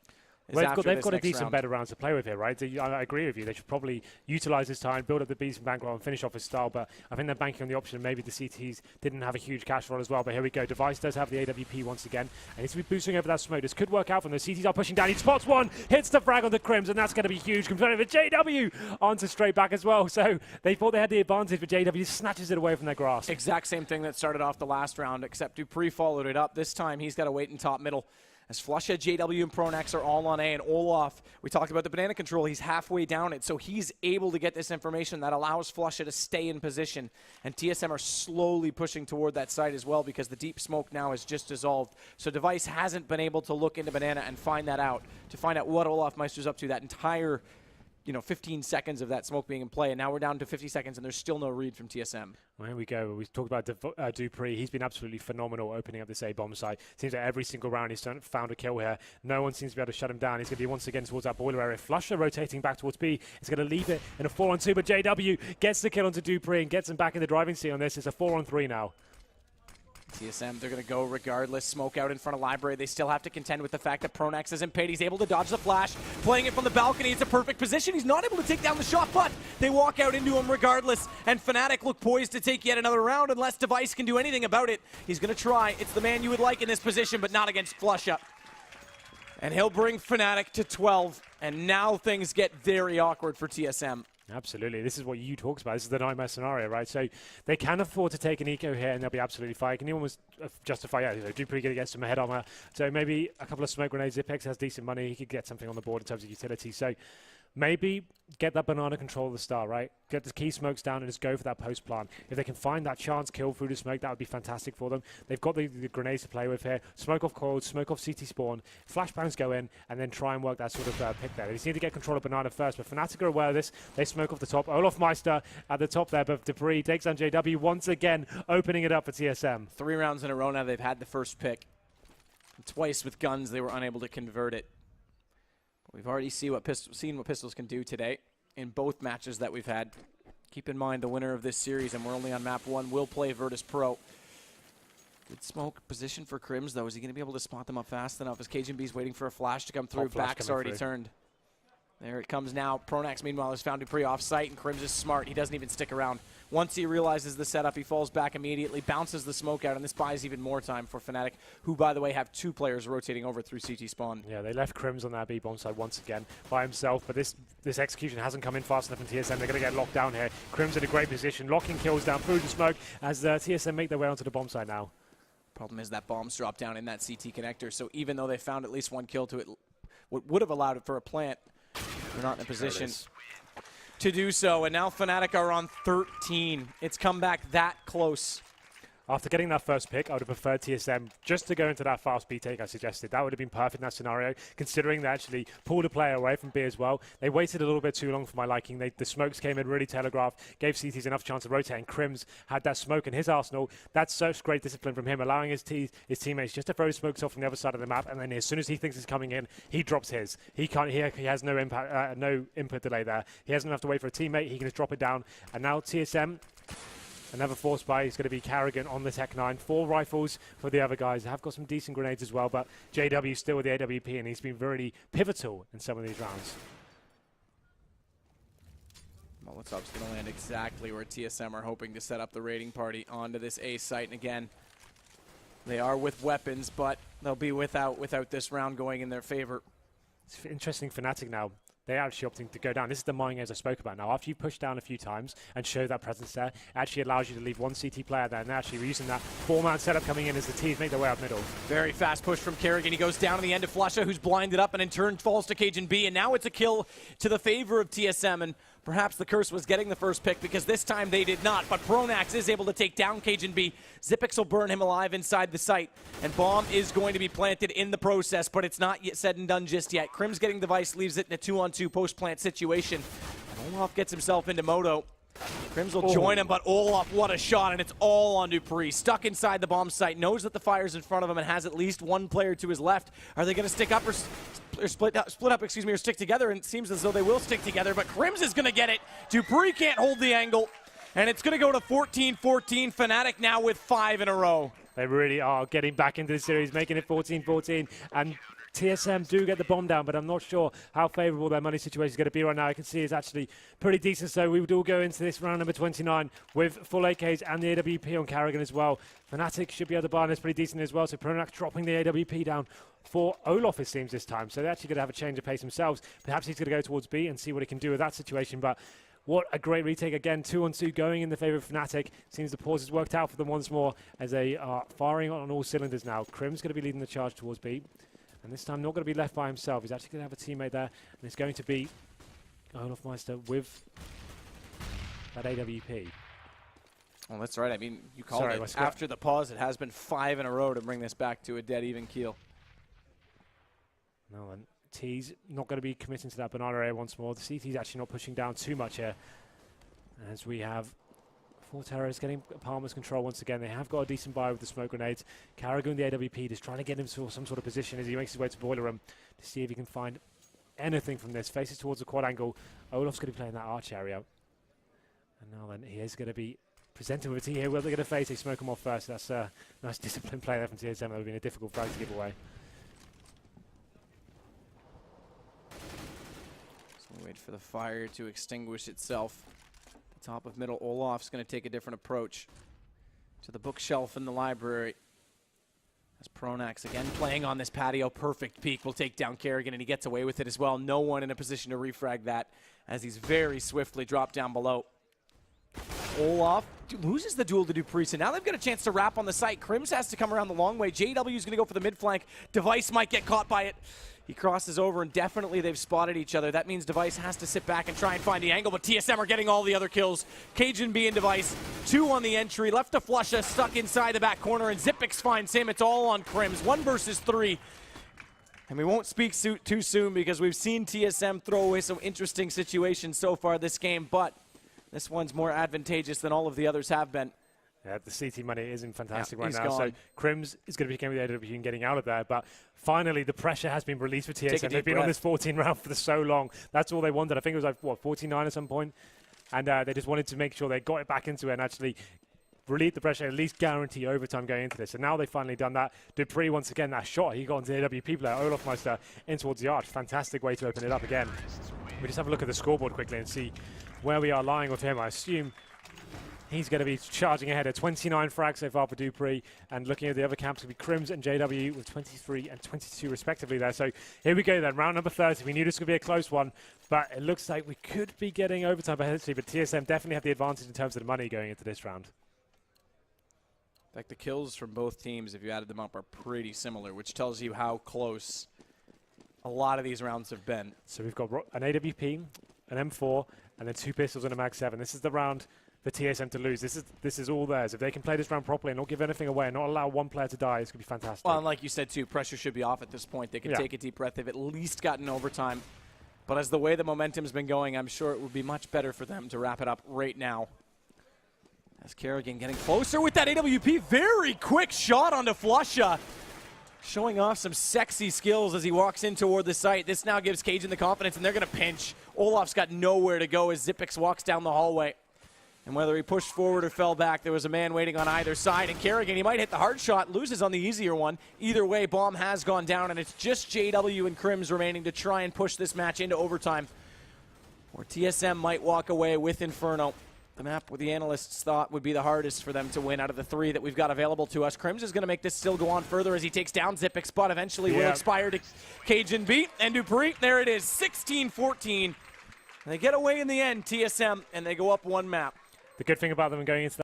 Well, they've got a decent better round to play with here, right? So I agree with you. They should probably utilize this time, build up the beast and bankroll, and finish off his style. But I think they're banking on the option. Maybe the CTs didn't have a huge cash roll as well. But here we go. Device does have the AWP once again. And he's to be boosting over that smoke. This could work out for them. The CTs are pushing down. He spots one, hits the frag on the Crims, and that's going to be huge. Comes over JW onto straight back as well. So they thought they had the advantage, but JW snatches it away from their grasp. Exact same thing that started off the last round, except Dupree followed it up. This time he's got to wait in top middle. As Flusha, JW, and Pronax are all on A, and Olaf, we talked about the banana control, he's halfway down it, so he's able to get this information that allows Flusha to stay in position. And TSM are slowly pushing toward that site as well because the deep smoke now is just dissolved. So Device hasn't been able to look into banana and find that out, to find out what Olaf Meister's up to that entire 15 seconds of that smoke being in play, and now we're down to 50 seconds, and there's still no read from TSM. Well, here we go. We talked about Dupree. He's been absolutely phenomenal opening up this A-bomb site. Seems like every single round he's found a kill here. No one seems to be able to shut him down. He's going to be once again towards that boiler area. Flusher rotating back towards B. He's going to leave it in a 4-on-2, but JW gets the kill onto Dupree and gets him back in the driving seat on this. It's a 4-on-3 now. TSM, they're going to go regardless. Smoke out in front of Library. They still have to contend with the fact that Pronax isn't paid. He's able to dodge the flash. Playing it from the balcony. It's a perfect position. He's not able to take down the shot, but they walk out into him regardless. And Fnatic look poised to take yet another round unless Device can do anything about it. He's going to try. It's the man you would like in this position, but not against Flusha. And he'll bring Fnatic to 12. And now things get very awkward for TSM. Absolutely. This is what you talked about. This is the nightmare scenario, right? So they can afford to take an eco here and they'll be absolutely fine. Can you almost justify, Dupree going to get some head armor. So maybe a couple of smoke grenades. Zipex has decent money. He could get something on the board in terms of utility. So maybe get that banana control at the start, right? Get the key smokes down and just go for that post plan. If they can find that chance kill through the smoke, that would be fantastic for them. They've got the grenades to play with here. Smoke off coils, smoke off CT spawn, flashbangs go in, and then try and work that sort of pick there. They just need to get control of banana first, but Fnatic are aware of this. They smoke off the top. Olaf Meister at the top there, but Dupree takes on JW once again, opening it up for TSM. 3 rounds in a row now they've had the first pick. Twice with guns they were unable to convert it. We've already seen what Pistols can do today in both matches that we've had. Keep in mind the winner of this series, and we're only on map 1, will play Virtus Pro. Good smoke position for Crims, though. Is he going to be able to spot them up fast enough? As Cajun B's waiting for a flash to come through. Back's already turned. There it comes now. Pronax, meanwhile, has found Dupree off-site, and Crims is smart. He doesn't even stick around. Once he realizes the setup, he falls back immediately, bounces the smoke out, and this buys even more time for Fnatic, who, by the way, have 2 players rotating over through CT spawn. Yeah, they left Crims on that B-bomb side once again by himself, but this execution hasn't come in fast enough in TSM. They're going to get locked down here. Crims in a great position, locking kills down through the smoke as TSM make their way onto the bomb side now. Problem is that bombs drop down in that CT connector, so even though they found at least 1 kill to it, what would have allowed it for a plant, they're not in a position to do so. And now Fnatic are on 13. It's come back that close. After getting that first pick, I would have preferred TSM just to go into that fast B take I suggested. That would have been perfect in that scenario, considering they actually pulled a player away from B as well. They waited a little bit too long for my liking. The smokes came in really telegraphed, gave CTs enough chance to rotate, and Crims had that smoke in his arsenal. That's such great discipline from him, allowing his teammates just to throw smokes off from the other side of the map, and then as soon as he thinks it's coming in, he drops his. He has no impact, no input delay there. He doesn't have to wait for a teammate. He can just drop it down. And now TSM, another force buy is going to be Carrigan on the Tech 9. 4 rifles for the other guys. They have got some decent grenades as well, but JW still with the AWP, and he's been really pivotal in some of these rounds. Molotov's going to land exactly where TSM are hoping to set up the raiding party onto this A site. And again, they are with weapons, but they'll be without this round going in their favor. It's interesting, Fnatic now. They're actually opting to go down. This is the mind games I spoke about now. After you push down a few times and show that presence there, it actually allows you to leave one CT player there. And actually we're using that 4-man setup coming in as the teams make their way up middle. Very fast push from Kerrigan. He goes down to the end of Flusha, who's blinded up and in turn falls to Cajun B. And now it's a kill to the favor of TSM. And perhaps the curse was getting the first pick because this time they did not. But Pronax is able to take down Cajun B. Zipix will burn him alive inside the site. And bomb is going to be planted in the process, but it's not yet said and done just yet. Crim's getting device, leaves it in a 2-on-2 post-plant situation. And Olaf gets himself into Moto. Crims will join him, but Olaf, what a shot, and it's all on Dupree. Stuck inside the bomb site, knows that the fire's in front of him and has at least one player to his left. Are they going to stick up or split up, or stick together? And it seems as though they will stick together, but Crims is going to get it. Dupree can't hold the angle, and it's going to go to 14-14. Fnatic now with 5 in a row. They really are getting back into the series, making it 14-14, and TSM do get the bomb down, but I'm not sure how favourable their money situation is going to be right now. I can see it's actually pretty decent, so we will go into this round number 29 with full AKs and the AWP on Carrigan as well. Fnatic should be able to buy this pretty decent as well, so Pronax dropping the AWP down for Olaf, it seems, this time. So they're actually going to have a change of pace themselves. Perhaps he's going to go towards B and see what he can do with that situation, but what a great retake. Again, 2-on-2 going in the favour of Fnatic. Seems the pause has worked out for them once more as they are firing on all cylinders now. Crim's going to be leading the charge towards B. And this time not going to be left by himself. He's actually going to have a teammate there. And it's going to be Olaf Meister with that AWP. Well, that's right. I mean, you called it. After the pause, it has been 5 in a row to bring this back to a dead even keel. No, and T's not going to be committing to that banana area once more. The CT's actually not pushing down too much here. As we have Forterra is getting Palmer's control once again. They have got a decent buy with the smoke grenades. Carrigan, the AWP, just trying to get him to some sort of position as he makes his way to Boiler Room to see if he can find anything from this. Faces towards the quad angle. Olaf's going to be playing that arch area. And now then, he is going to be presented with a T here. Well, they're going to face. They smoke him off first. That's a nice disciplined play there from TSM. That would have been a difficult frag to give away. So we wait for the fire to extinguish itself. Top of middle, Olaf's going to take a different approach to the bookshelf in the library. As Pronax again playing on this patio, perfect peek will take down Kerrigan, and he gets away with it as well. No one in a position to refrag that as he's very swiftly dropped down below. Olaf loses the duel to Dupree, so now they've got a chance to wrap on the site. Crims has to come around the long way. JW is going to go for the mid flank. Device might get caught by it. He crosses over, and definitely they've spotted each other. That means Device has to sit back and try and find the angle, but TSM are getting all the other kills. Cajun B and Device, 2 on the entry. Left to Flusha, stuck inside the back corner, and Zipix finds him. It's all on Crims, 1 versus 3. And we won't speak too soon because we've seen TSM throw away some interesting situations so far this game, but this one's more advantageous than all of the others have been. Yeah, the CT money isn't fantastic right now. Gone. So Crims is going to be getting with the AWP and getting out of there. But finally, the pressure has been released for TSM. They've been on this 14 round for so long. That's all they wanted. I think it was like, what, 49 at some point? And they just wanted to make sure they got it back into it and actually relieve the pressure, at least guarantee overtime going into this. And now they've finally done that. Dupree, once again, that shot, he got into the AWP player, Olaf Meister, in towards the arch. Fantastic way to open it up again. We just have a look at the scoreboard quickly and see where we are lying with him. I assume he's going to be charging ahead at 29 frags so far for Dupree, and looking at the other camps, it'll be Crims and JW with 23 and 22 respectively there. So here we go then, round number 30. We knew this would be a close one, but it looks like we could be getting overtime potentially, but TSM definitely have the advantage in terms of the money going into this round. In fact, the kills from both teams, if you added them up, are pretty similar, which tells you how close a lot of these rounds have been. So we've got an AWP, an M4, and then 2 pistols and a Mag 7. This is the round for TSM to lose. This is all theirs. If they can play this round properly and not give anything away and not allow one player to die, it's going to be fantastic. Well, and like you said, too, pressure should be off at this point. They can take a deep breath. They've at least gotten overtime. But as the way the momentum's been going, I'm sure it would be much better for them to wrap it up right now. As Kerrigan getting closer with that AWP. Very quick shot onto Flusha. Showing off some sexy skills as he walks in toward the site. This now gives Cajun the confidence, and they're going to pinch. Olaf's got nowhere to go as Xyp9x walks down the hallway. And whether he pushed forward or fell back, there was a man waiting on either side. And Kerrigan, he might hit the hard shot, loses on the easier one. Either way, bomb has gone down, and it's just JW and Crims remaining to try and push this match into overtime, where TSM might walk away with Inferno. The map where the analysts thought would be the hardest for them to win out of the three that we've got available to us. Crims is going to make this still go on further as he takes down Xyp9x, but eventually will expire to Cajun beat. And Dupree, there it is, 16-14. They get away in the end, TSM, and they go up one map. The good thing about them going into